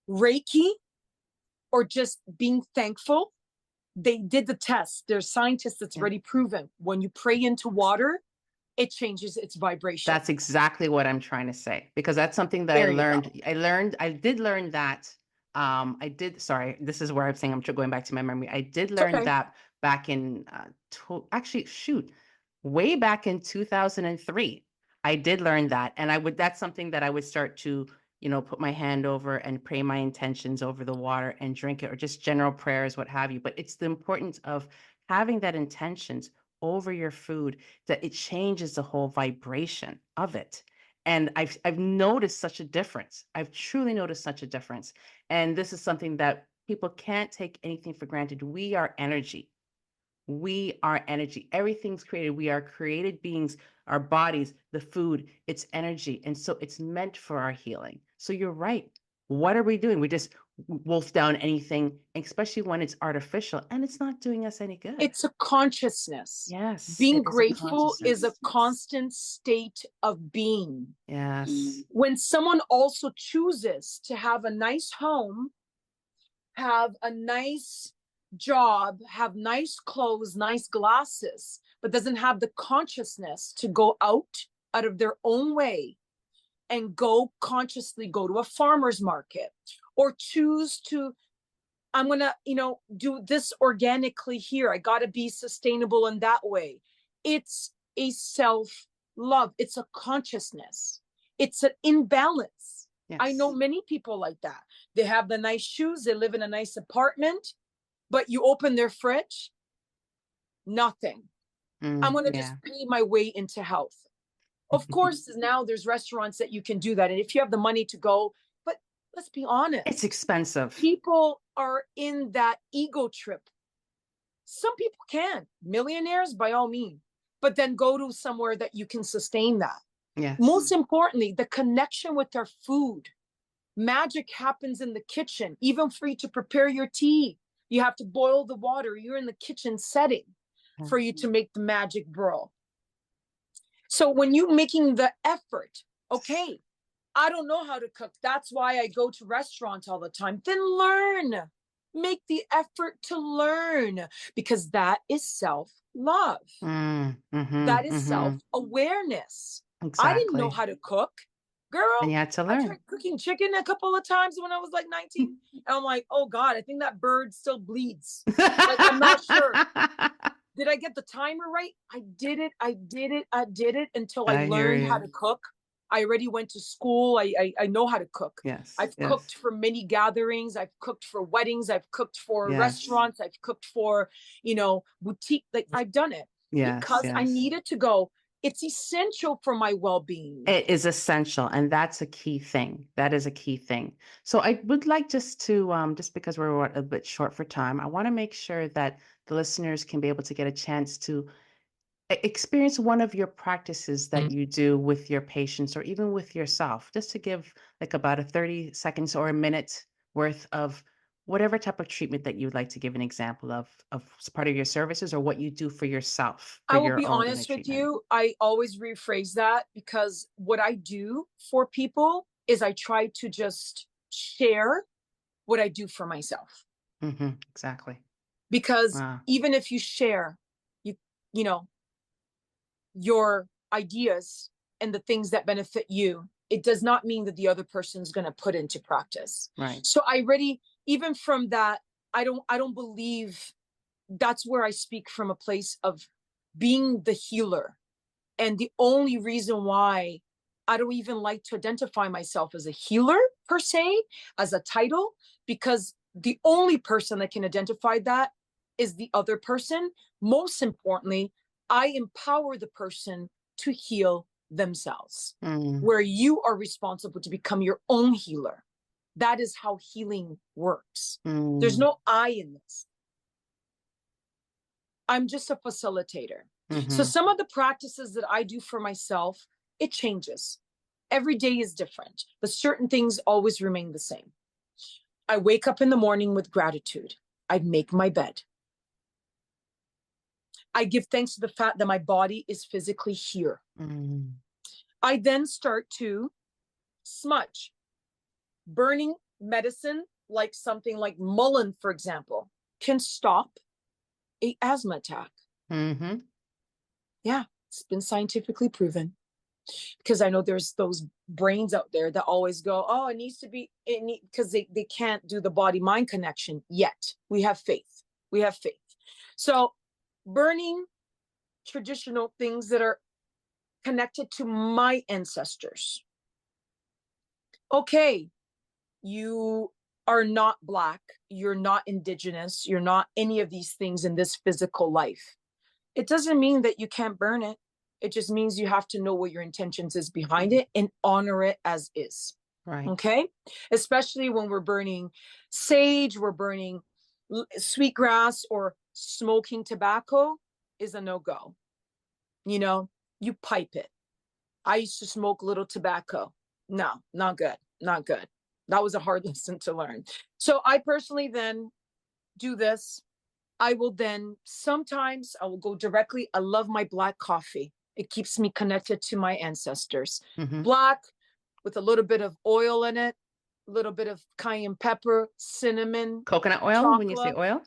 Reiki or just being thankful, they did the test. There's scientists that's yeah, already proven when you pray into water, it changes its vibration. that's exactly what I'm trying to say, because that's something that I There you go. learned. I did learn that. Sorry, this is where I'm saying going back to my memory. I did It's learn okay. that back in, actually, shoot, way back in 2003. I did learn that. And that's something that I would start to, put my hand over and pray my intentions over the water and drink it, or just general prayers, what have you. But it's the importance of having that intentions over your food, that it changes the whole vibration of it. And I've noticed such a difference. I've truly noticed such a difference. And this is something that people can't take anything for granted. We are energy. We are energy. Everything's created. We are created beings. Our bodies, the food, it's energy. And so it's meant for our healing. So you're right. What are we doing? We just wolf down anything, especially when it's artificial and it's not doing us any good. It's a consciousness. Yes, Being it is a grateful is a consciousness. constant state of being. Yes. When someone also chooses to have a nice home, have a nice job, have nice clothes, nice glasses, but doesn't have the consciousness to go out of their own way and consciously go to a farmer's market or choose to, I'm going to, do this organically here. I got to be sustainable in that way. It's a self love. It's a consciousness. It's an imbalance. I know Yes. many people like that. They have the nice shoes. They live in a nice apartment, but you open their fridge, nothing. I'm going to just Yeah. pay my way into health. Of course, now there's restaurants that you can do that. And if you have the money to go, but let's be honest. It's expensive. People are in that ego trip. Some people can. Millionaires, by all means. But then go to somewhere that you can sustain that. Yes. Most importantly, the connection with our food. Magic happens in the kitchen. Even for you to prepare your tea, you have to boil the water. You're in the kitchen setting for you to make the magic brew. So when you're making the effort, okay, I don't know how to cook. That's why I go to restaurants all the time. Then learn. Make the effort to learn, because that is self-love. That is self-awareness. Exactly. I didn't know how to cook. Girl, and you had to learn. I tried cooking chicken a couple of times when I was like 19. And I'm like, oh God, I think that bird still bleeds. Like, I'm not sure. Did I get the timer right? I did it until I learned how to cook. I already went to school. I know how to cook. Yes. I've cooked for many gatherings. I've cooked for weddings. I've cooked for restaurants. I've cooked for, boutique. Like, I've done it because I needed to go. It's essential for my well-being. It is essential. And that's a key thing. That is a key thing. So I would like just to, just because we're a bit short for time, I want to make sure that the listeners can be able to get a chance to experience one of your practices that you do with your patients or even with yourself, just to give like about a 30 seconds or a minute worth of whatever type of treatment that you'd like to give an example of part of your services or what you do for yourself. I will be honest with you. I always rephrase that, because what I do for people is I try to just share what I do for myself. Exactly. Because even if you share, you know, your ideas and the things that benefit you, it does not mean that the other person's going to put into practice. Right. So even from that, I don't believe that's where I speak from a place of being the healer. And the only reason why I don't even like to identify myself as a healer per se, as a title, because the only person that can identify that is the other person. Most importantly, I empower the person to heal themselves, where you are responsible to become your own healer. That is how healing works. There's no I in this. I'm just a facilitator. So some of the practices that I do for myself, it changes. Every day is different, but certain things always remain the same. I wake up in the morning with gratitude. I make my bed. I give thanks to the fact that my body is physically here. I then start to smudge. Burning medicine, like something like mullein, for example, can stop an asthma attack. Yeah, it's been scientifically proven. Because I know there's those brains out there that always go, oh, it needs to be, because they can't do the body-mind connection yet. We have faith. We have faith. So burning traditional things that are connected to my ancestors. Okay, you are not Black, you're not Indigenous, you're not any of these things in this physical life. It doesn't mean that you can't burn it. It just means you have to know what your intentions is behind it and honor it as is. Right. Okay. Especially when we're burning sage, we're burning sweetgrass, or smoking tobacco is a no-go. You pipe it. I used to smoke little tobacco. No, not good. Not good. That was a hard lesson to learn. So I personally then do this. I will go directly. I love my Black coffee. It keeps me connected to my ancestors. Black with a little bit of oil in it, a little bit of cayenne pepper, cinnamon, coconut oil. chocolate. When you say oil,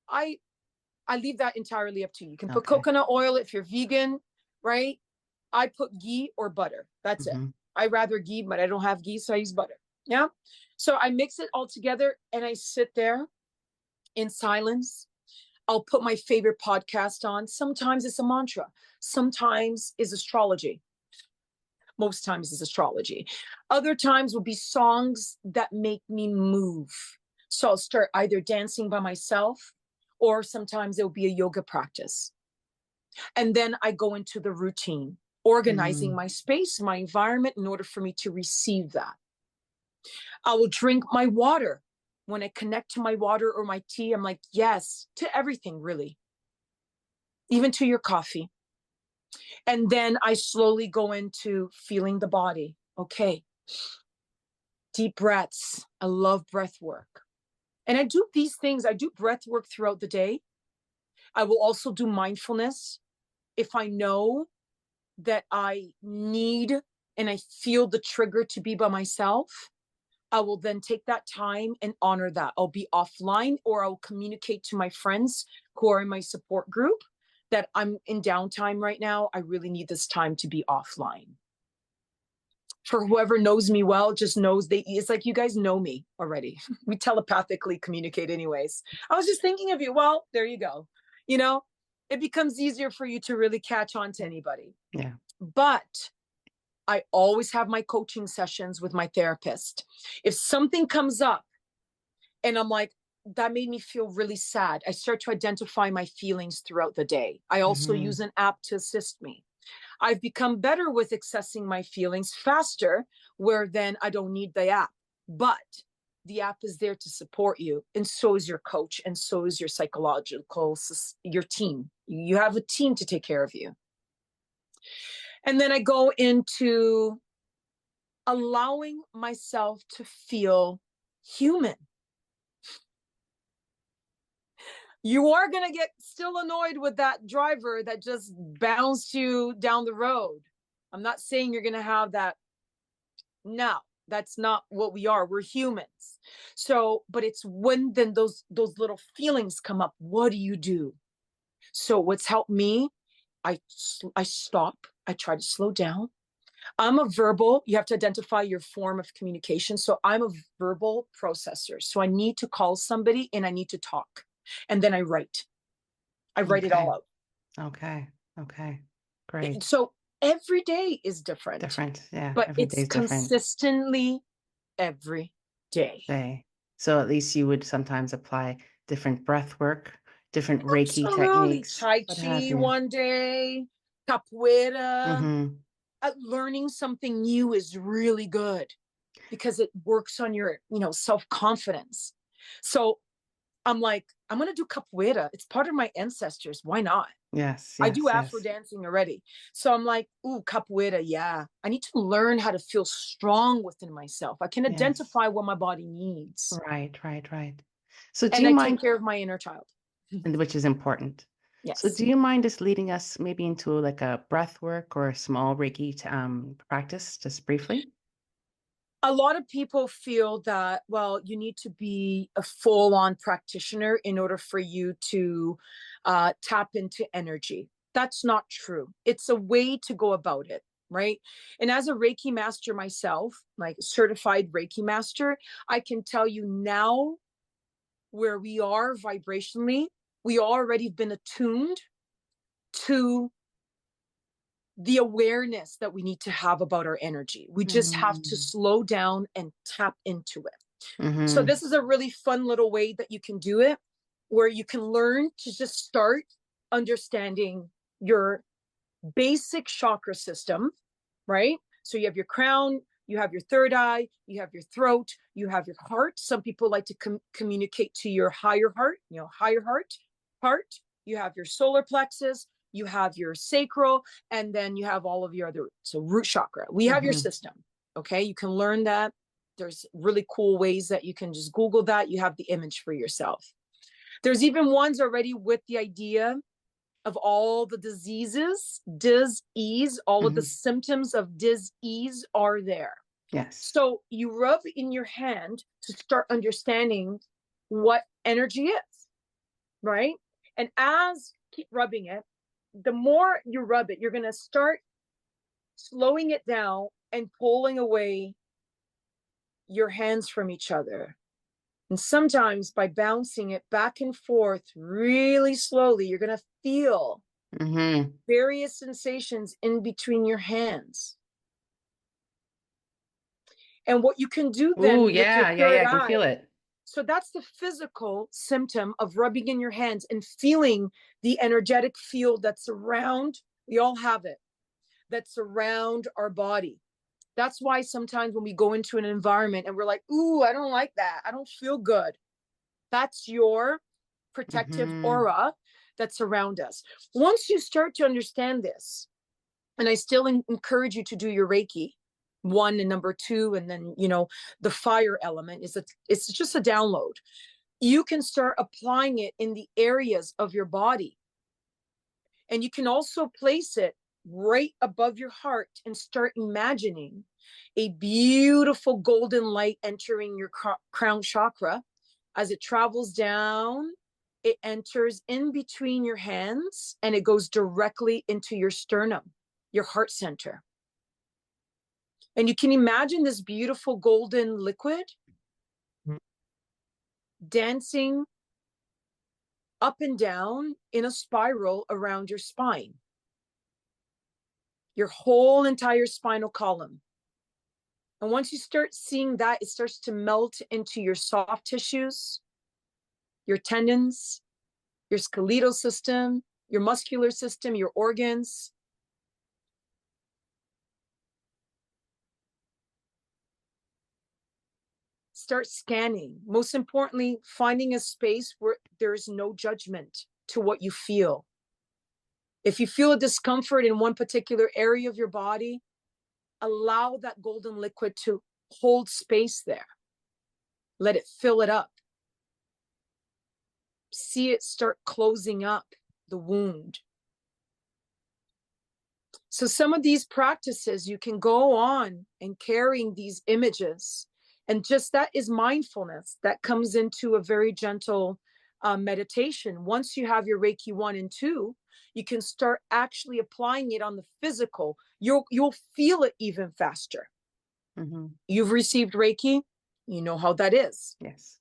I leave that entirely up to you. You can put coconut oil if you're vegan, right? I put ghee or butter. That's it. I rather ghee, but I don't have ghee, so I use butter. Yeah. So I mix it all together and I sit there in silence. I'll put my favorite podcast on. Sometimes it's a mantra. Sometimes it's astrology. Most times it's astrology. Other times will be songs that make me move. So I'll start either dancing by myself, or sometimes it'll be a yoga practice. And then I go into the routine, organizing my space, my environment in order for me to receive that. I will drink my water. When I connect to my water or my tea, I'm like, yes, to everything, really, even to your coffee. And then I slowly go into feeling the body. Okay. Deep breaths. I love breath work. And I do these things. I do breath work throughout the day. I will also do mindfulness. If I know that I need and I feel the trigger to be by myself, I will then take that time and honor that. I'll be offline, or I'll communicate to my friends who are in my support group that I'm in downtime right now. I really need this time to be offline. For whoever knows me well, just knows it's like, you guys know me already. We telepathically communicate anyways. I was just thinking of you. Well, there you go. You know, it becomes easier for you to really catch on to anybody. Yeah. But I always have my coaching sessions with my therapist. If something comes up and I'm like, that made me feel really sad, I start to identify my feelings throughout the day. I also use an app to assist me. I've become better with accessing my feelings faster, where then I don't need the app. But the app is there to support you. And so is your coach. And so is your your team. You have a team to take care of you. And then I go into allowing myself to feel human. You are going to get still annoyed with that driver that just bounced you down the road. I'm not saying you're going to have that. No, that's not what we are. We're humans. So, but it's when then those little feelings come up, what do you do? So what's helped me, I stop. I try to slow down. I'm a verbal, you have to identify your form of communication. So I'm a verbal processor. So I need to call somebody and I need to talk. And then I write. I write it all out. Okay. Great. So every day is different. Yeah. But Every it's day is consistently every day. So at least you would sometimes apply different breath work, different Reiki Absolutely. techniques. Tai Chi one day, capoeira. Learning something new is really good because it works on your, self-confidence. So I'm like, I'm going to do capoeira. It's part of my ancestors. Why not? Yes. I do Afro dancing already. So I'm like, ooh, capoeira. Yeah. I need to learn how to feel strong within myself. I can identify what my body needs. Right. So do And you I mind, take care of my inner child. which is important. Yes. So do you mind just leading us maybe into like a breath work or a small Reiki practice, just briefly? A lot of people feel that, well, you need to be a full-on practitioner in order for you to tap into energy. That's not true. It's a way to go about it, right? And as a Reiki master myself, like certified Reiki master, I can tell you now where we are vibrationally, we already been attuned to the awareness that we need to have about our energy. We just have to slow down and tap into it. So this is a really fun little way that you can do it, where you can learn to just start understanding your basic chakra system, right? So you have your crown, you have your third eye, you have your throat, you have your heart. Some people like to communicate to your higher heart, heart. You have your solar plexus, you have your sacral, and then you have all of your other, so root chakra. We have your system, okay? You can learn that. There's really cool ways that you can just Google that. You have the image for yourself. There's even ones already with the idea of all the diseases, dis-ease, all of the symptoms of dis-ease are there. Yes. So you rub in your hand to start understanding what energy is, right? And as you keep rubbing it, the more you rub it, you're going to start slowing it down and pulling away your hands from each other. And sometimes by bouncing it back and forth really slowly, you're going to feel various sensations in between your hands. And what you can do then with your third I can eye, feel it. so that's the physical symptom of rubbing in your hands and feeling the energetic field that's around. We all have it. that surround our body. That's why sometimes when we go into an environment and we're like, ooh, I don't like that, I don't feel good, that's your protective Mm-hmm. aura that surround us. Once you start to understand this, and I still encourage you to do your Reiki 1 and number 2, and then, you know, the fire element is it's just a download. You can start applying it in the areas of your body. And you can also place it right above your heart and start imagining a beautiful golden light entering your crown chakra. As it travels down, it enters in between your hands and it goes directly into your sternum, your heart center. And you can imagine this beautiful golden liquid dancing up and down in a spiral around your spine, your whole entire spinal column. And once you start seeing that, it starts to melt into your soft tissues, your tendons, your skeletal system, your muscular system, your organs. Start scanning. Most importantly, finding a space where there is no judgment to what you feel. If you feel a discomfort in one particular area of your body, allow that golden liquid to hold space there. Let it fill it up. See it start closing up the wound. So some of these practices, you can go on and carrying these images, and just that is mindfulness that comes into a very gentle meditation. Once you have your Reiki 1 and 2, you can start actually applying it on the physical. You'll feel it even faster. Mm-hmm. You've received Reiki, you know how that is. Yes.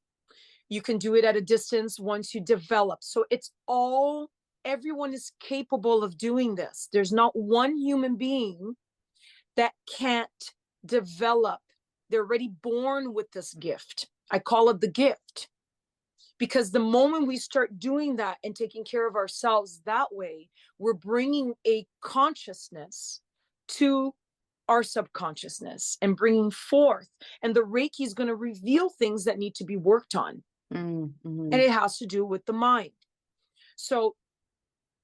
You can do it at a distance once you develop. So it's all, everyone is capable of doing this. There's not one human being that can't develop. They're already born with this gift. I call it the gift. Because the moment we start doing that and taking care of ourselves that way, we're bringing a consciousness to our subconsciousness and bringing forth. And the Reiki is going to reveal things that need to be worked on. Mm-hmm. And it has to do with the mind. So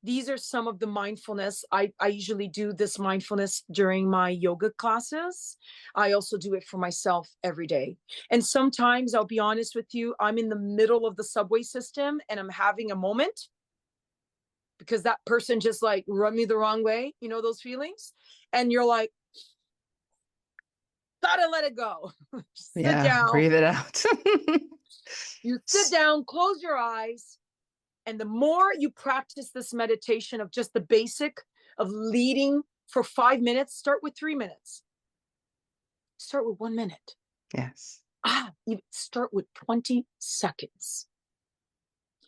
these are some of the mindfulness. I usually do this mindfulness during my yoga classes. I also do it for myself every day. And sometimes, I'll be honest with you, I'm in the middle of the subway system and I'm having a moment because that person just like rubbed me the wrong way. You know those feelings? And you're like, gotta let it go. Sit down. Breathe it out. You sit down, close your eyes. And the more you practice this meditation of just the basic of leading for 5 minutes, start with 3 minutes. Start with 1 minute. Yes. You start with 20 seconds.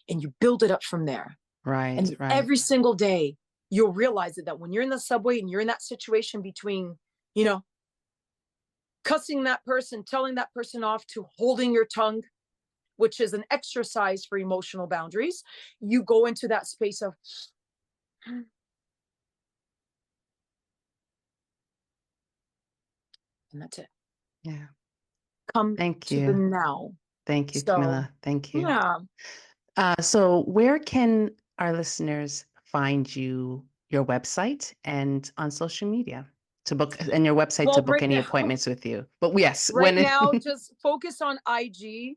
And you build it up from there. Right. And right. every single day, you'll realize that when you're in the subway and you're in that situation between, you know, cussing that person, telling that person off, to holding your tongue, which is an exercise for emotional boundaries, you go into that space of, and that's it. Yeah. Come Thank to you. the now. Thank you, So, Camila. Thank you. Yeah. So where can our listeners find you, your website, and on social media to book, and your website to Well, book right any now, appointments with you? But yes, right now, just focus on IG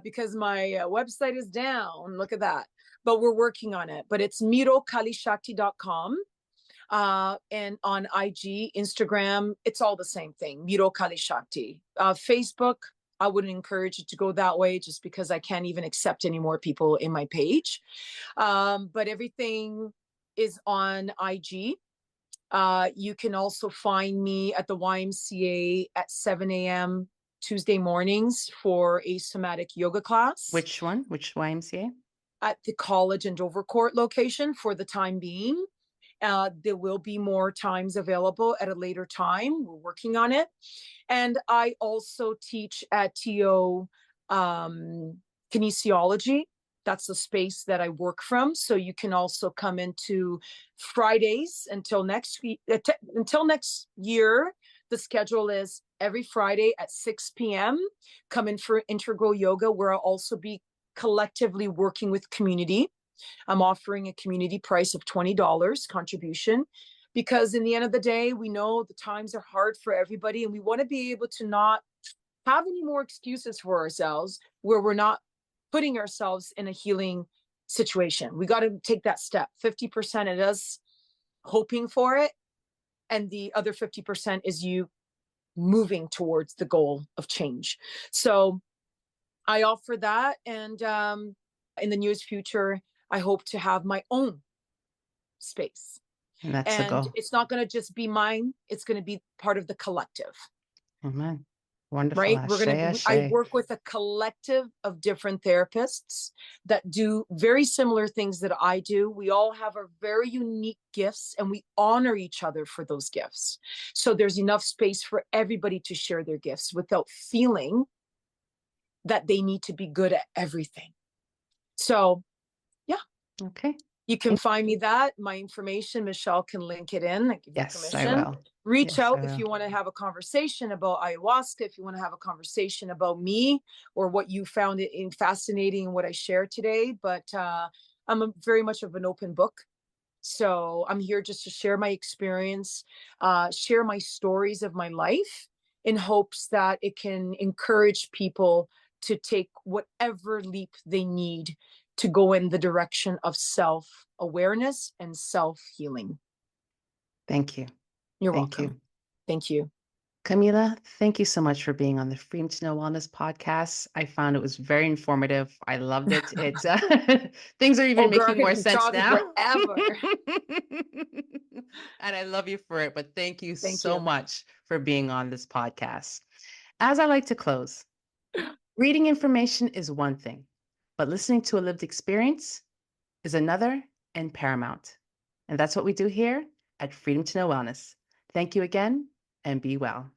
because my website is down. Look at that. But we're working on it. But it's mirokali.com. And on IG, Instagram, it's all the same thing. Miró Kali Shakti. Facebook, I wouldn't encourage you to go that way just because I can't even accept any more people in my page. But everything is on IG. You can also find me at the YMCA at 7 a.m. Tuesday mornings for a somatic yoga class. Which one? Which YMCA? At the College and Dovercourt location for the time being. There will be more times available at a later time. We're working on it. And I also teach at TO kinesiology. That's the space that I work from. So you can also come into Fridays until next week, until next year. The schedule is every Friday at 6 p.m. Come in for integral yoga, where I'll also be collectively working with community. I'm offering a community price of $20 contribution, because in the end of the day, we know the times are hard for everybody, and we want to be able to not have any more excuses for ourselves where we're not putting ourselves in a healing situation. We got to take that step. 50% it is hoping for it, and the other 50% is you moving towards the goal of change. So I offer that, and in the nearest future, I hope to have my own space. And that's the And goal. it's not going to just be mine, it's going to be part of the collective. Amen. Wonderful. Right? I Ashe. work with a collective of different therapists that do very similar things that I do. We all have our very unique gifts, and we honor each other for those gifts. So there's enough space for everybody to share their gifts without feeling that they need to be good at everything. So, yeah. Okay. You can find me my information. Michelle can link it in. I give you Yes, permission. I will. Reach Yes, out I if will. you want to have a conversation about ayahuasca, if you want to have a conversation about me or what you found it fascinating in what I shared today. But I'm very much of an open book. So I'm here just to share my experience, share my stories of my life, in hopes that it can encourage people to take whatever leap they need to go in the direction of self-awareness and self-healing. Thank you. You're Thank welcome. you. Thank you. Camila, thank you so much for being on the Freedom to Know Wellness podcast. I found it was very informative. I loved it. It's things are even girl, making more can sense talk now. forever. And I love you for it. But thank you Thank so you. much for being on this podcast. As I like to close, reading information is one thing, but listening to a lived experience is another and paramount. And that's what we do here at Freedom to Know Wellness. Thank you again, and be well.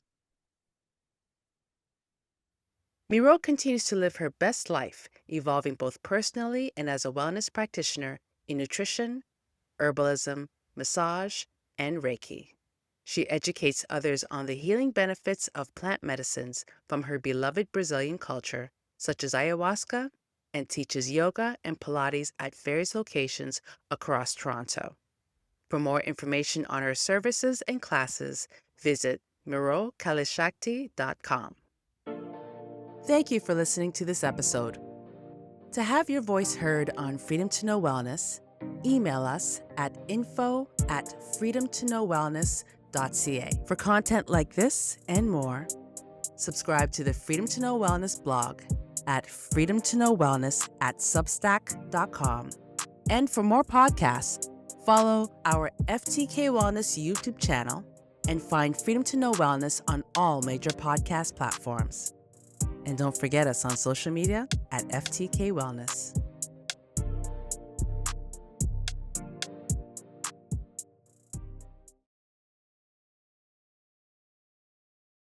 Miró continues to live her best life, evolving both personally and as a wellness practitioner in nutrition, herbalism, massage, and Reiki. She educates others on the healing benefits of plant medicines from her beloved Brazilian culture, such as ayahuasca, and teaches yoga and Pilates at various locations across Toronto. For more information on her services and classes, visit mirokalisshakti.com. Thank you for listening to this episode. To have your voice heard on Freedom to Know Wellness, email us at info@freedomtoknowwellness.ca. For content like this and more, subscribe to the Freedom to Know Wellness blog at freedomtoknowwellness@substack.com. And for more podcasts, follow our FTK Wellness YouTube channel and find Freedom to Know Wellness on all major podcast platforms. And don't forget us on social media at FTK Wellness.